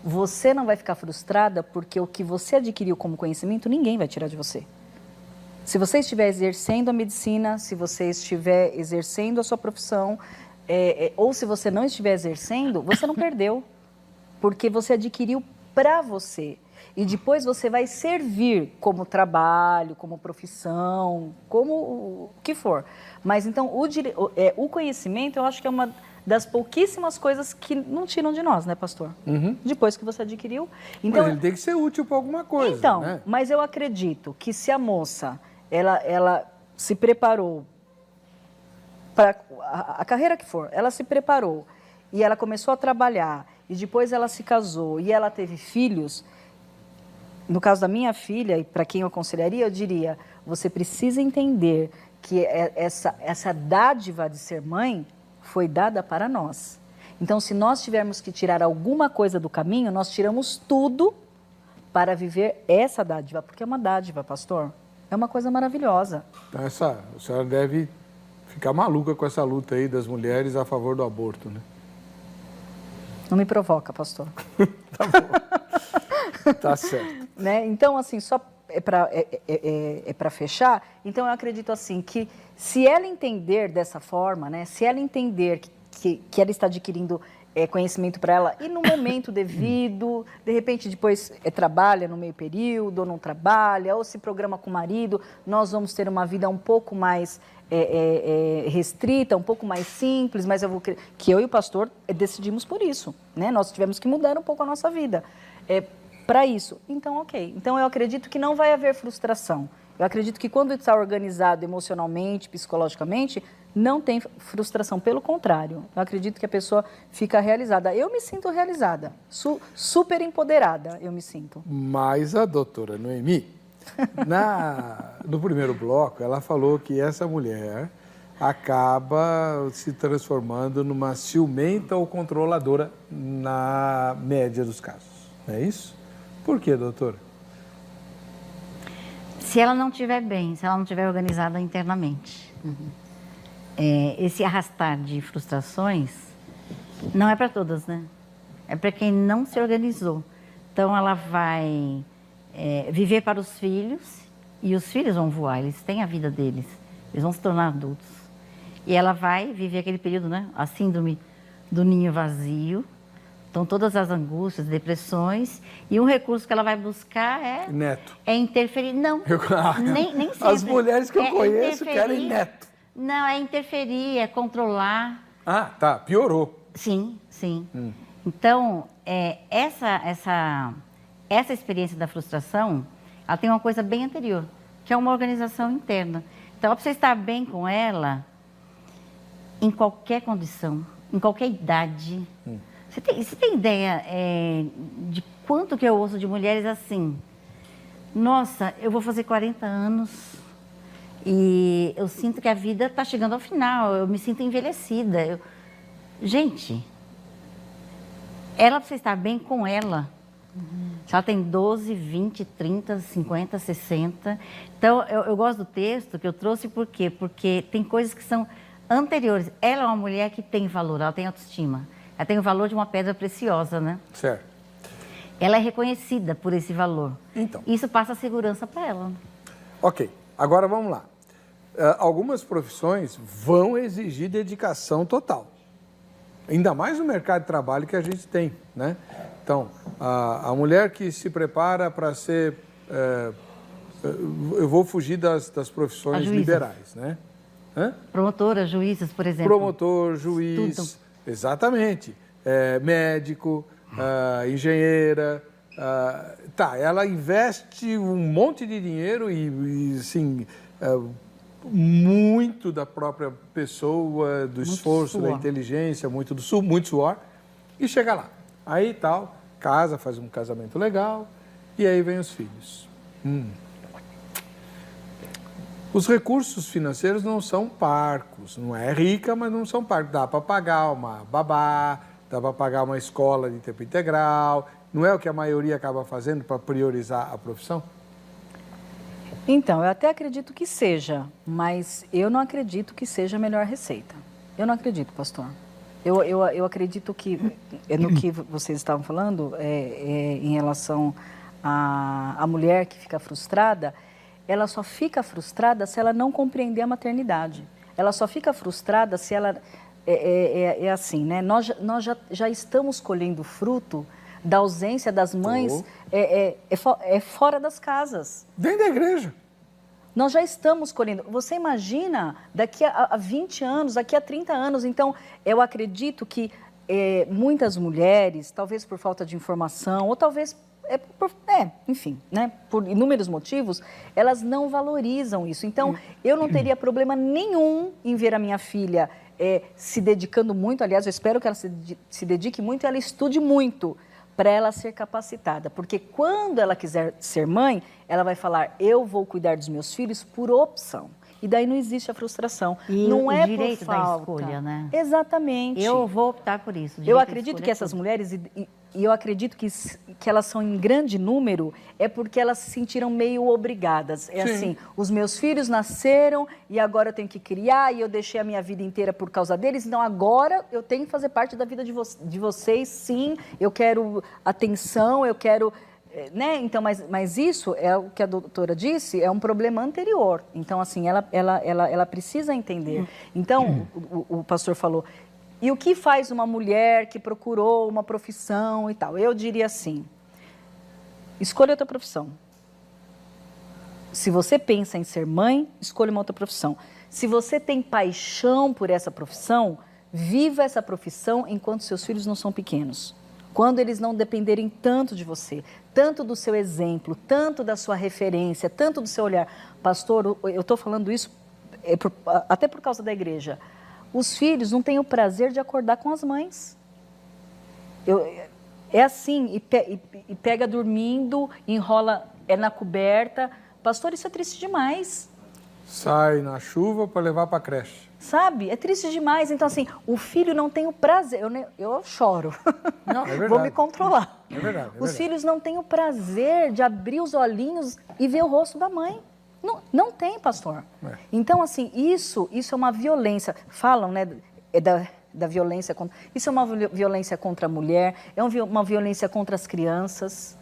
Você não vai ficar frustrada porque o que você adquiriu como conhecimento, ninguém vai tirar de você. Se você estiver exercendo a medicina, se você estiver exercendo a sua profissão, ou se você não estiver exercendo, você não perdeu. Porque você adquiriu para você. E depois você vai servir como trabalho, como profissão, como o que for. Mas então, o conhecimento, eu acho que é uma das pouquíssimas coisas que não tiram de nós, né, pastor? Uhum. Depois que você adquiriu. Então, mas ele tem que ser útil para alguma coisa, então, né? Mas eu acredito que se a moça, ela se preparou para a carreira que for, ela se preparou e ela começou a trabalhar e depois ela se casou e ela teve filhos. No caso da minha filha, e para quem eu aconselharia, eu diria, você precisa entender que essa dádiva de ser mãe foi dada para nós. Então, se nós tivermos que tirar alguma coisa do caminho, nós tiramos tudo para viver essa dádiva, porque é uma dádiva, pastor. É uma coisa maravilhosa. Então, a senhora deve ficar maluca com essa luta aí das mulheres a favor do aborto, né? Não me provoca, pastor. Tá bom. Tá certo. Né? Então, assim, só para fechar, então eu acredito assim que se ela entender dessa forma, né, se ela entender que ela está adquirindo conhecimento para ela e no momento devido, de repente depois trabalha no meio período ou não trabalha, ou se programa com o marido, nós vamos ter uma vida um pouco mais restrita, um pouco mais simples, mas que eu e o pastor decidimos por isso, né? Nós tivemos que mudar um pouco a nossa vida para isso. Então, ok. Então, eu acredito que não vai haver frustração. Eu acredito que quando está organizado emocionalmente, psicologicamente, não tem frustração. Pelo contrário, eu acredito que a pessoa fica realizada. Eu me sinto realizada, super empoderada, eu me sinto. Mas a doutora Noemi, no primeiro bloco, ela falou que essa mulher acaba se transformando numa ciumenta ou controladora na média dos casos. Não é isso? Por quê, doutora? Se ela não estiver bem, se ela não estiver organizada internamente. Esse arrastar de frustrações não é para todas, né? É para quem não se organizou. Então, ela vai viver para os filhos e os filhos vão voar, eles têm a vida deles, eles vão se tornar adultos. E ela vai viver aquele período, né? A síndrome do ninho vazio. Então, todas as angústias, depressões, e um recurso que ela vai buscar neto. É interferir. Não, nem sempre. As mulheres que eu conheço querem neto. Não, é interferir, é controlar. Ah, tá, piorou. Sim, sim. Então, essa experiência da frustração, ela tem uma coisa bem anterior, que é uma organização interna. Então, para você estar bem com ela, em qualquer condição, em qualquer idade... Você tem ideia de quanto que eu ouço de mulheres assim? Nossa, eu vou fazer 40 anos e eu sinto que a vida está chegando ao final, eu me sinto envelhecida. Gente, ela precisa estar bem com ela. Se ela tem 12, 20, 30, 50, 60. Então, eu gosto do texto que eu trouxe, por quê? Porque tem coisas que são anteriores. Ela é uma mulher que tem valor, ela tem autoestima. Ela tem o valor de uma pedra preciosa, né? Certo. Ela é reconhecida por esse valor. Então. Isso passa segurança para ela. Ok, agora vamos lá. Algumas profissões vão exigir dedicação total. Ainda mais no mercado de trabalho que a gente tem, né? Então, a mulher que se prepara para ser... eu vou fugir das profissões liberais, né? Promotora, juízes, por exemplo. Promotor, juiz... Exatamente. Médico, engenheira. Ela investe um monte de dinheiro e assim, muito da própria pessoa, do esforço, da suor. inteligência, muito suor, e chega lá. Aí tal, casa, faz um casamento legal, e aí vem os filhos. Os recursos financeiros não são parcos, não é rica, mas não são parcos. Dá para pagar uma babá, dá para pagar uma escola de tempo integral, não é o que a maioria acaba fazendo para priorizar a profissão? Então, eu até acredito que seja, mas eu não acredito que seja a melhor receita. Eu não acredito, pastor. Eu acredito que, no que vocês estavam falando, em relação à mulher que fica frustrada, ela só fica frustrada se ela não compreender a maternidade. Ela só fica frustrada se ela... É assim, né? Nós já estamos colhendo fruto da ausência das mães fora das casas. Dentro da igreja. Nós já estamos colhendo. Você imagina daqui a 20 anos, daqui a 30 anos. Então, eu acredito que muitas mulheres, talvez por falta de informação, ou talvez, enfim, né, por inúmeros motivos, elas não valorizam isso. Então, eu não teria problema nenhum em ver a minha filha se dedicando muito. Aliás, eu espero que ela se dedique muito e ela estude muito, para ela ser capacitada. Porque quando ela quiser ser mãe, ela vai falar, eu vou cuidar dos meus filhos por opção. E daí não existe a frustração. E não o é direito por falta. da escolha, né? Exatamente. Eu vou optar por isso. Eu acredito que essas mulheres, e eu acredito que elas são em grande número, é porque elas se sentiram meio obrigadas. É assim, os meus filhos nasceram e agora eu tenho que criar e eu deixei a minha vida inteira por causa deles, então agora eu tenho que fazer parte da vida de vocês, sim, eu quero atenção, eu quero... Né? Então, mas isso é o que a doutora disse, é um problema anterior. Então, assim, ela precisa entender. Então, o pastor falou, e o que faz uma mulher que procurou uma profissão e tal? Eu diria assim, escolha outra profissão. Se você pensa em ser mãe, escolha uma outra profissão. Se você tem paixão por essa profissão, viva essa profissão enquanto seus filhos não são pequenos. Quando eles não dependerem tanto de você, tanto do seu exemplo, tanto da sua referência, tanto do seu olhar. Pastor, eu estou falando isso até por causa da igreja. Os filhos não têm o prazer de acordar com as mães. É assim, e pega dormindo, enrola na coberta. Pastor, isso é triste demais. Sai na chuva para levar para a creche. Sabe? É triste demais. Então, assim, o filho não tem o prazer. Eu choro. Não, é verdade. Vou me controlar. É verdade. Os filhos não têm o prazer de abrir os olhinhos e ver o rosto da mãe. Não tem, pastor. Então, assim, isso é uma violência. Falam, né, da violência contra... Isso é uma violência contra a mulher, é uma violência contra as crianças.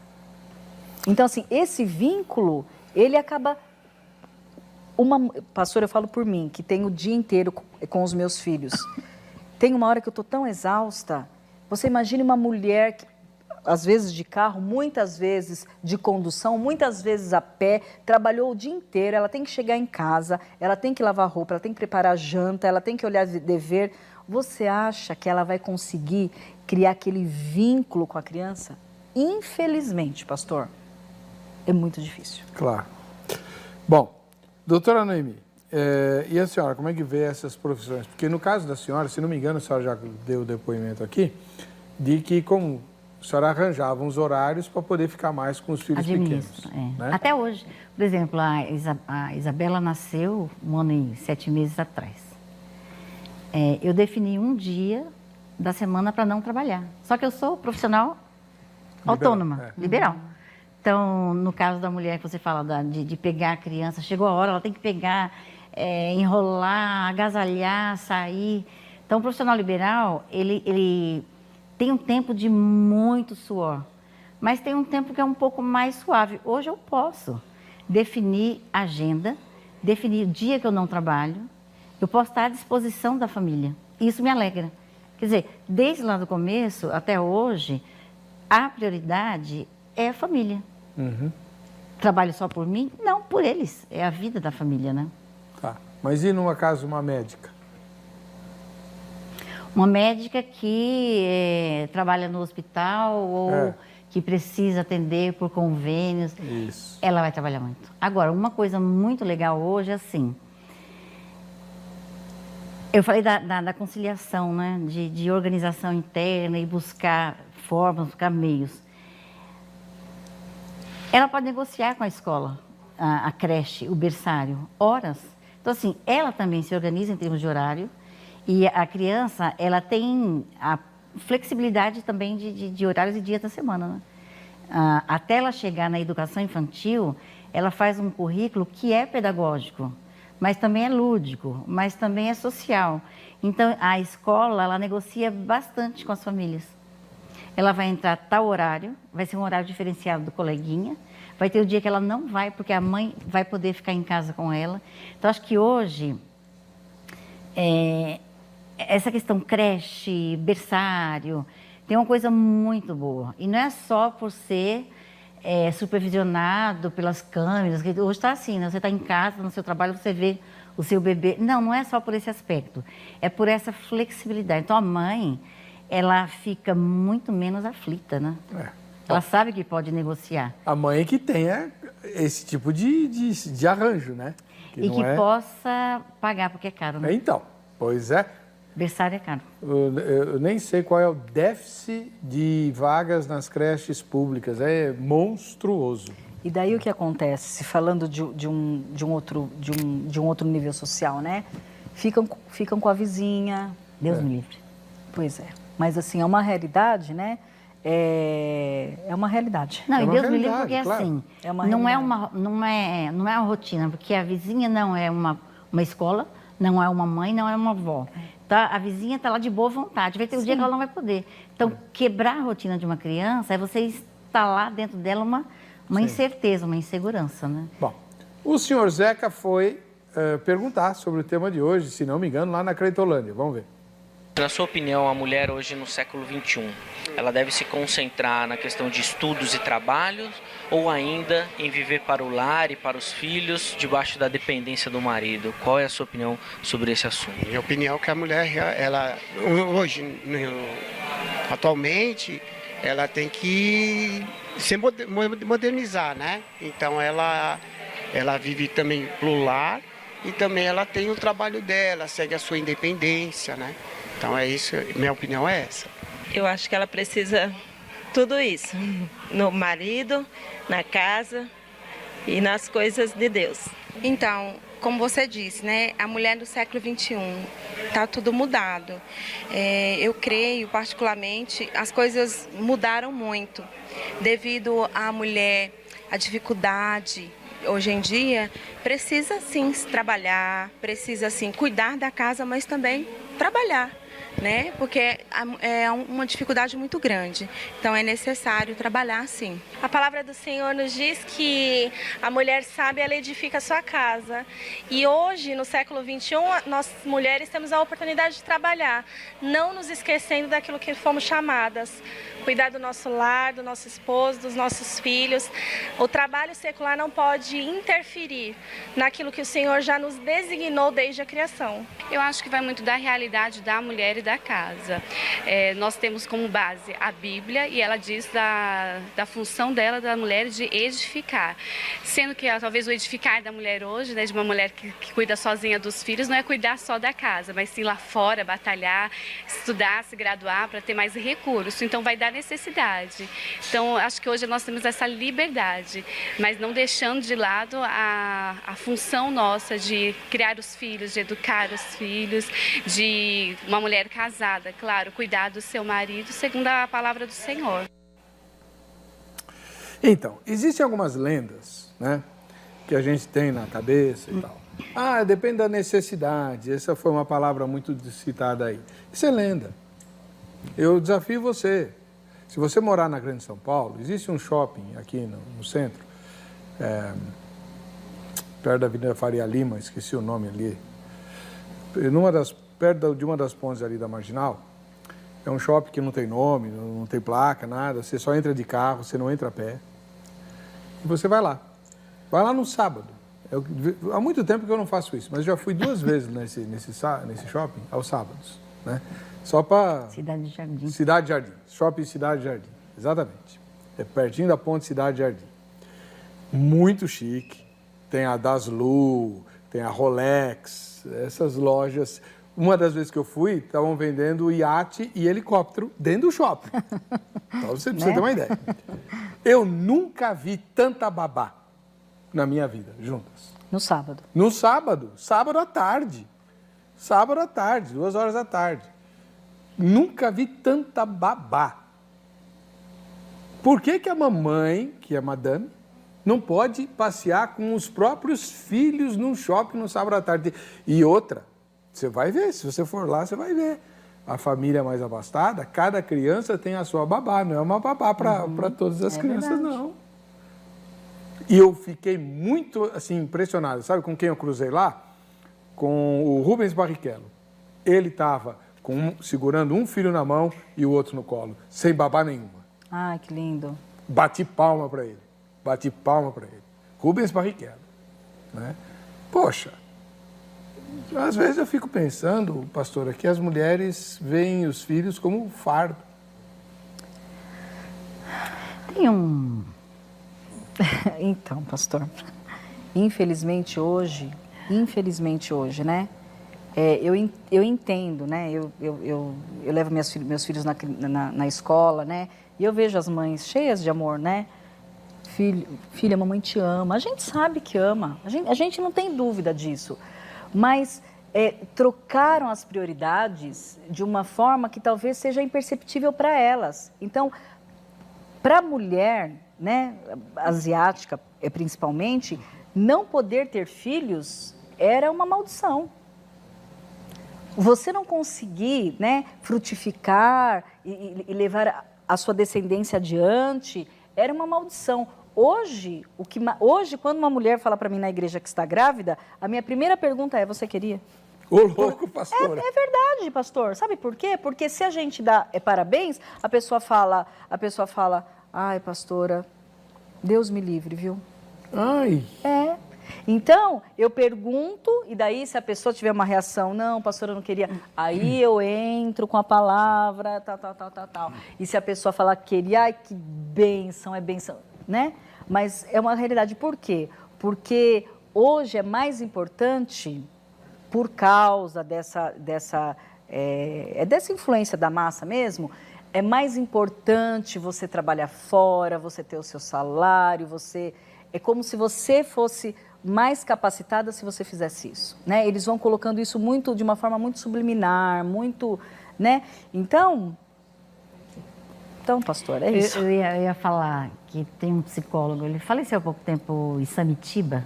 Então, assim, esse vínculo, ele acaba... Pastor, eu falo por mim, que tenho o dia inteiro com os meus filhos. Tem uma hora que eu estou tão exausta. Você imagine uma mulher, que, às vezes de carro, muitas vezes de condução, muitas vezes a pé, trabalhou o dia inteiro, ela tem que chegar em casa, ela tem que lavar roupa, ela tem que preparar janta, ela tem que olhar dever. Você acha que ela vai conseguir criar aquele vínculo com a criança? Infelizmente, pastor, é muito difícil. Claro. Bom, doutora Noemi, e a senhora, como é que vê essas profissões? Porque no caso da senhora, se não me engano, a senhora já deu o depoimento aqui, de que como a senhora arranjava uns horários para poder ficar mais com os filhos pequenos. Né? Até hoje. Por exemplo, a Isabela nasceu 1 ano e 7 meses atrás. Eu defini um dia da semana para não trabalhar. Só que eu sou profissional autônoma, liberal. Então, no caso da mulher que você fala de pegar a criança, chegou a hora, ela tem que pegar, enrolar, agasalhar, sair. Então, o profissional liberal, ele tem um tempo de muito suor, mas tem um tempo que é um pouco mais suave. Hoje eu posso definir agenda, definir o dia que eu não trabalho, eu posso estar à disposição da família. Isso me alegra. Quer dizer, desde lá do começo até hoje, a prioridade é a família. Trabalho só por mim? Não, por eles. É a vida da família, né? Tá. Mas e numa casa uma médica? Uma médica que trabalha no hospital ou que precisa atender por convênios. Isso. Ela vai trabalhar muito. Agora, uma coisa muito legal hoje é assim, Eu falei da conciliação, né? De organização interna e buscar formas, buscar meios. Ela pode negociar com a escola, a creche, o berçário, horas. Então, assim, ela também se organiza em termos de horário e a criança, ela tem a flexibilidade também de horários e dias da semana, né? Até ela chegar na educação infantil, ela faz um currículo que é pedagógico, mas também é lúdico, mas também é social. Então, a escola, ela negocia bastante com as famílias. Ela vai entrar tal horário, vai ser um horário diferenciado do coleguinha, vai ter o dia que ela não vai, porque a mãe vai poder ficar em casa com ela. Então, acho que hoje, essa questão creche, berçário, tem uma coisa muito boa. E não é só por ser supervisionado pelas câmeras, que hoje está assim, né? Você está em casa, no seu trabalho, você vê o seu bebê. Não, não é só por esse aspecto, é por essa flexibilidade. Então, a mãe, ela fica muito menos aflita, né? Ela sabe que pode negociar. A mãe que tenha esse tipo de arranjo, né? Que possa pagar, porque é caro, né? Então, pois é. Berçário é caro. Eu nem sei qual é o déficit de vagas nas creches públicas. É monstruoso. E daí o que acontece? Se falando de um outro nível social, né? Ficam com a vizinha. Deus me livre. Pois é. Mas assim, é uma realidade, né? É uma realidade. Não, e Deus me livre porque claro. assim, não é uma rotina, porque a vizinha não é uma escola, não é uma mãe, não é uma avó. Tá? A vizinha está lá de boa vontade, vai ter um dia que ela não vai poder. Então, quebrar a rotina de uma criança é você instalar dentro dela uma incerteza, uma insegurança, né? Bom, o senhor Zeca foi perguntar sobre o tema de hoje, se não me engano, lá na Cretolândia. Vamos ver. Na sua opinião, a mulher hoje no século XXI, ela deve se concentrar na questão de estudos e trabalhos ou ainda em viver para o lar e para os filhos debaixo da dependência do marido? Qual é a sua opinião sobre esse assunto? Minha opinião é que a mulher, ela hoje, atualmente, ela tem que se modernizar, né? Então, ela vive também pro lar e também ela tem o trabalho dela, segue a sua independência, né? Então é isso, minha opinião é essa. Eu acho que ela precisa tudo isso, no marido, na casa e nas coisas de Deus. Então, como você disse, né, a mulher do século XXI, está tudo mudado. Eu creio, particularmente, as coisas mudaram muito devido à mulher, a dificuldade. Hoje em dia, precisa sim trabalhar, precisa sim cuidar da casa, mas também trabalhar, né? Porque é uma dificuldade muito grande. Então, é necessário trabalhar sim. A palavra do Senhor nos diz que a mulher sábia, ela edifica a sua casa. E hoje, no século XXI, nós mulheres temos a oportunidade de trabalhar, não nos esquecendo daquilo que fomos chamadas. Cuidar do nosso lar, do nosso esposo, dos nossos filhos. O trabalho secular não pode interferir naquilo que o Senhor já nos designou desde a criação. Eu acho que vai muito da realidade da mulher e da casa. Nós temos como base a Bíblia e ela diz da função dela, da mulher, de edificar. Sendo que talvez o edificar da mulher hoje, né, de uma mulher que cuida sozinha dos filhos, não é cuidar só da casa, mas sim lá fora, batalhar, estudar, se graduar para ter mais recursos. Então vai dar necessidade. Então, acho que hoje nós temos essa liberdade, mas não deixando de lado a função nossa de criar os filhos, de educar os filhos, de uma mulher casada, claro, cuidar do seu marido, segundo a palavra do Senhor. Então, existem algumas lendas, né, que a gente tem na cabeça e tal. Depende da necessidade. Essa foi uma palavra muito citada aí. Isso é lenda. Eu desafio você. Se você morar na Grande São Paulo, existe um shopping aqui no centro, perto da Avenida Faria Lima, esqueci o nome ali, perto de uma das pontes ali da Marginal. É um shopping que não tem nome, não tem placa, nada, você só entra de carro, você não entra a pé. E você vai lá. Vai lá no sábado. Há muito tempo que eu não faço isso, mas já fui 2 vezes nesse shopping, aos sábados, né? Só para... Cidade Jardim. Cidade Jardim. Shopping Cidade Jardim. Exatamente. É pertinho da ponte Cidade Jardim. Muito chique. Tem a Daslu, tem a Rolex, essas lojas Uma das vezes que eu fui, estavam vendendo iate e helicóptero dentro do shopping. Então você precisa ter uma ideia. Eu nunca vi tanta babá na minha vida, juntas. No sábado? No sábado. Sábado à tarde. Sábado à tarde, 2 horas da tarde. Nunca vi tanta babá. Por que que a mamãe, que é madame, não pode passear com os próprios filhos num shopping no sábado à tarde? E outra, você vai ver, se você for lá, você vai ver. A família mais abastada, cada criança tem a sua babá, não é uma babá para todas as crianças, verdade. não. E eu fiquei muito, assim, impressionado. Sabe com quem eu cruzei lá? Com o Rubens Barrichello. Ele estava segurando um filho na mão e o outro no colo, sem babá nenhuma. Ai, que lindo. Bati palma para ele. Bati palma para ele. Rubens Barrichello. Né? Poxa, às vezes eu fico pensando, pastora, que as mulheres veem os filhos como um fardo. Tem um... Então, pastor, infelizmente hoje, né? Eu entendo, né? Eu levo meus filhos na escola, né? E eu vejo as mães cheias de amor, né? Filha, mamãe te ama. A gente sabe que ama. A gente não tem dúvida disso. Mas trocaram as prioridades de uma forma que talvez seja imperceptível para elas. Então, para a mulher, né, asiática principalmente, não poder ter filhos era uma maldição. Você não conseguir, né, frutificar e levar a sua descendência adiante era uma maldição. Hoje, quando uma mulher fala para mim na igreja que está grávida, a minha primeira pergunta é: você queria? Ô, louco, pastora. É verdade, pastor. Sabe por quê? Porque se a gente dá parabéns, a pessoa fala, ai, pastora, Deus me livre, viu? Ai. Então, eu pergunto, e daí se a pessoa tiver uma reação, não, pastora, eu não queria, aí eu entro com a palavra, tal. E se a pessoa falar que queria, ai, que bênção, é bênção, né? Mas é uma realidade. Por quê? Porque hoje é mais importante, por causa dessa influência da massa mesmo, é mais importante você trabalhar fora, você ter o seu salário, é como se você fosse mais capacitada se você fizesse isso, né? Eles vão colocando isso de uma forma muito subliminar, muito, né? Então, pastor, é isso. Eu ia falar que tem um psicólogo, ele faleceu há pouco tempo, Isamitiba.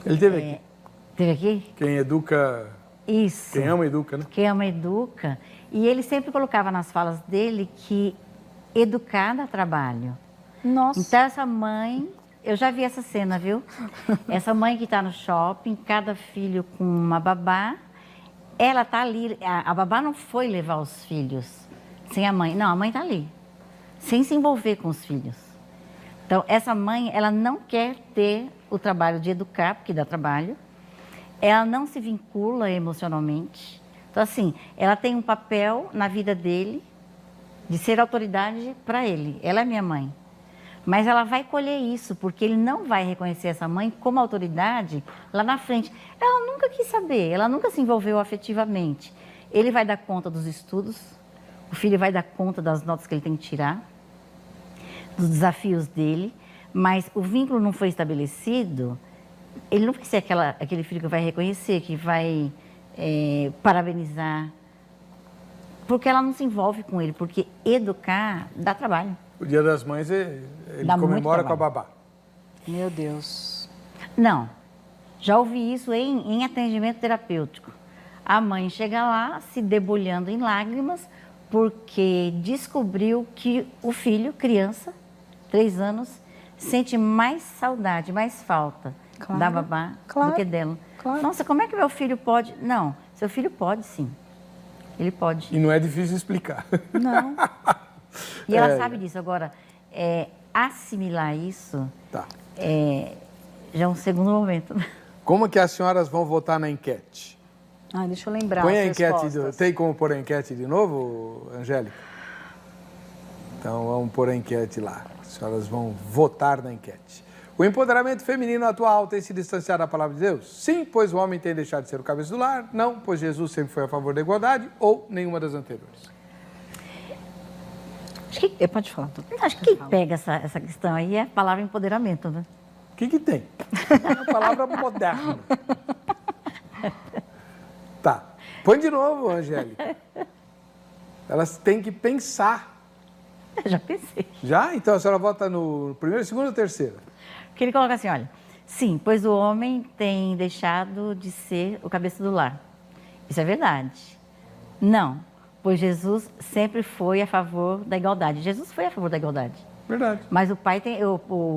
Ele teve aqui. Teve aqui? Quem educa... Isso. Quem ama, educa, né? Quem ama, educa. E ele sempre colocava nas falas dele que educar dá trabalho. Nossa. Então, essa mãe... Eu já vi essa cena, viu? Essa mãe que está no shopping, cada filho com uma babá, ela está ali, a babá não foi levar os filhos sem a mãe. Não, a mãe está ali, sem se envolver com os filhos. Então, essa mãe, ela não quer ter o trabalho de educar, porque dá trabalho. Ela não se vincula emocionalmente. Então, assim, ela tem um papel na vida dele de ser autoridade para ele. Ela é minha mãe. Mas ela vai colher isso, porque ele não vai reconhecer essa mãe como autoridade lá na frente. Ela nunca quis saber, ela nunca se envolveu afetivamente. Ele vai dar conta dos estudos, o filho vai dar conta das notas que ele tem que tirar, dos desafios dele, mas o vínculo não foi estabelecido, ele não vai ser aquele filho que vai reconhecer, que vai parabenizar, porque ela não se envolve com ele, porque educar dá trabalho. O Dia das Mães, ele comemora com a babá. Meu Deus. Não. Já ouvi isso em atendimento terapêutico. A mãe chega lá se debulhando em lágrimas porque descobriu que o filho, criança, 3 anos, sente mais saudade, mais falta da babá do que dela. Claro. Nossa, como é que meu filho pode? Não, seu filho pode sim. Ele pode. E não é difícil explicar. Não. E ela sabe disso. Agora, assimilar isso já é um segundo momento. Como que as senhoras vão votar na enquete? Deixa eu lembrar. Põe a enquete. Tem como pôr a enquete de novo, Angélica? Então vamos pôr a enquete lá. As senhoras vão votar na enquete. O empoderamento feminino atual tem se distanciado da palavra de Deus? Sim, pois o homem tem deixado de ser o cabeça do lar. Não, pois Jesus sempre foi a favor da igualdade. Ou nenhuma das anteriores. Acho que, pode falar. Acho que quem pega essa questão aí é a palavra empoderamento, né? O que tem? É uma palavra moderna. Tá. Põe de novo, Angélica. Elas têm que pensar. Eu já pensei. Já? Então a senhora vota no primeiro, segundo ou terceiro? Porque ele coloca assim, olha, sim, pois o homem tem deixado de ser o cabeça do lar. Isso é verdade. Não, pois Jesus sempre foi a favor da igualdade. Jesus foi a favor da igualdade. Verdade. Mas o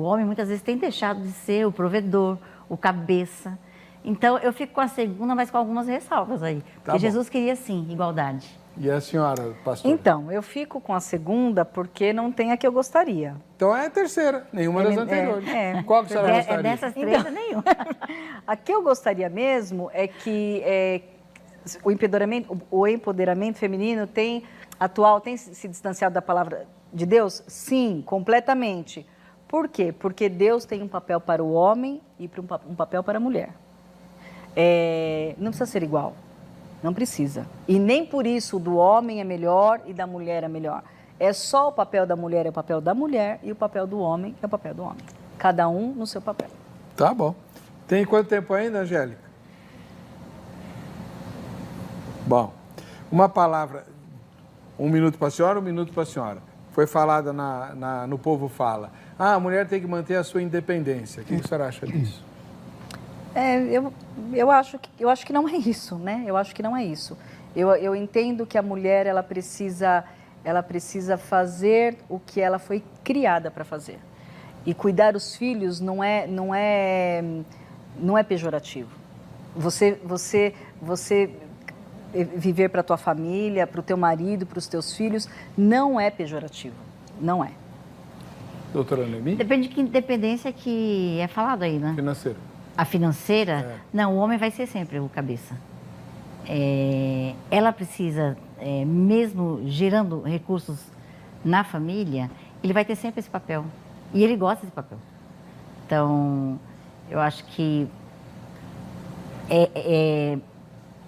homem muitas vezes tem deixado de ser o provedor, o cabeça. Então eu fico com a segunda, mas com algumas ressalvas aí. Porque Jesus queria sim igualdade. E a senhora, pastor? Então, eu fico com a segunda porque não tem a que eu gostaria. Então é a terceira, nenhuma das anteriores. Qual que a senhora gostaria? Dessas três, nenhuma. A que eu gostaria mesmo é que o empoderamento feminino atual tem se distanciado da palavra de Deus? Sim, completamente. Por quê? Porque Deus tem um papel para o homem e um papel para a mulher. Não precisa ser igual. Não precisa. E nem por isso o do homem é melhor e da mulher é melhor. É só o papel da mulher é o papel da mulher e o papel do homem é o papel do homem. Cada um no seu papel. Tá bom. Tem quanto tempo ainda, Angélica? Bom, uma palavra, 1 minuto para a senhora, 1 minuto para a senhora. Foi falada no Povo Fala. A mulher tem que manter a sua independência. O que a senhora acha disso? Eu acho que não é isso, né? Eu acho que não é isso. Eu entendo que a mulher ela precisa fazer o que ela foi criada para fazer. E cuidar dos filhos não é pejorativo. Você viver para a tua família, para o teu marido, para os teus filhos, não é pejorativo. Não é. Doutora Noemi? Depende de que independência que é falado aí, né? Financeira. A financeira? Não, o homem vai ser sempre o cabeça. Ela precisa, mesmo gerando recursos na família, ele vai ter sempre esse papel. E ele gosta desse papel. Então, eu acho que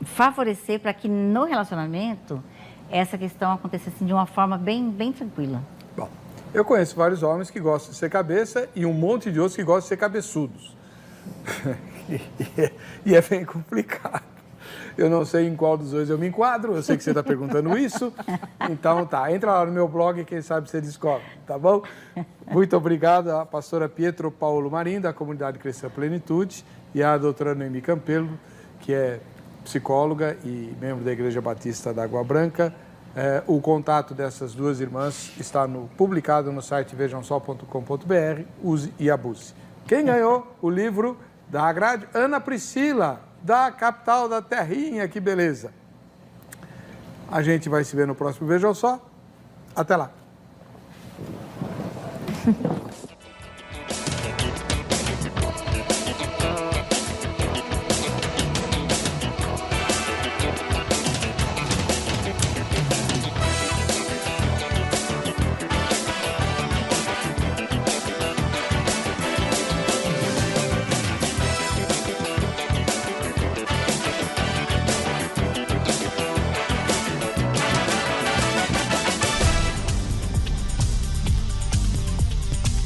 favorecer para que no relacionamento essa questão aconteça assim, de uma forma bem, bem tranquila. Bom, eu conheço vários homens que gostam de ser cabeça e um monte de outros que gostam de ser cabeçudos. E é bem complicado. Eu não sei em qual dos dois eu me enquadro, eu sei que você está perguntando isso. Então tá, entra lá no meu blog e quem sabe você descobre, tá bom? Muito obrigado à pastora Pietro Paulo Marim, da comunidade Cristã Plenitude, e à doutora Noemi Campelo, que é psicóloga e membro da Igreja Batista da Água Branca. O contato dessas duas irmãs está publicado no site vejamsol.com.br, use e abuse. Quem ganhou o livro da grade? Ana Priscila, da capital da terrinha, que beleza. A gente vai se ver no próximo Vejam Só. Até lá.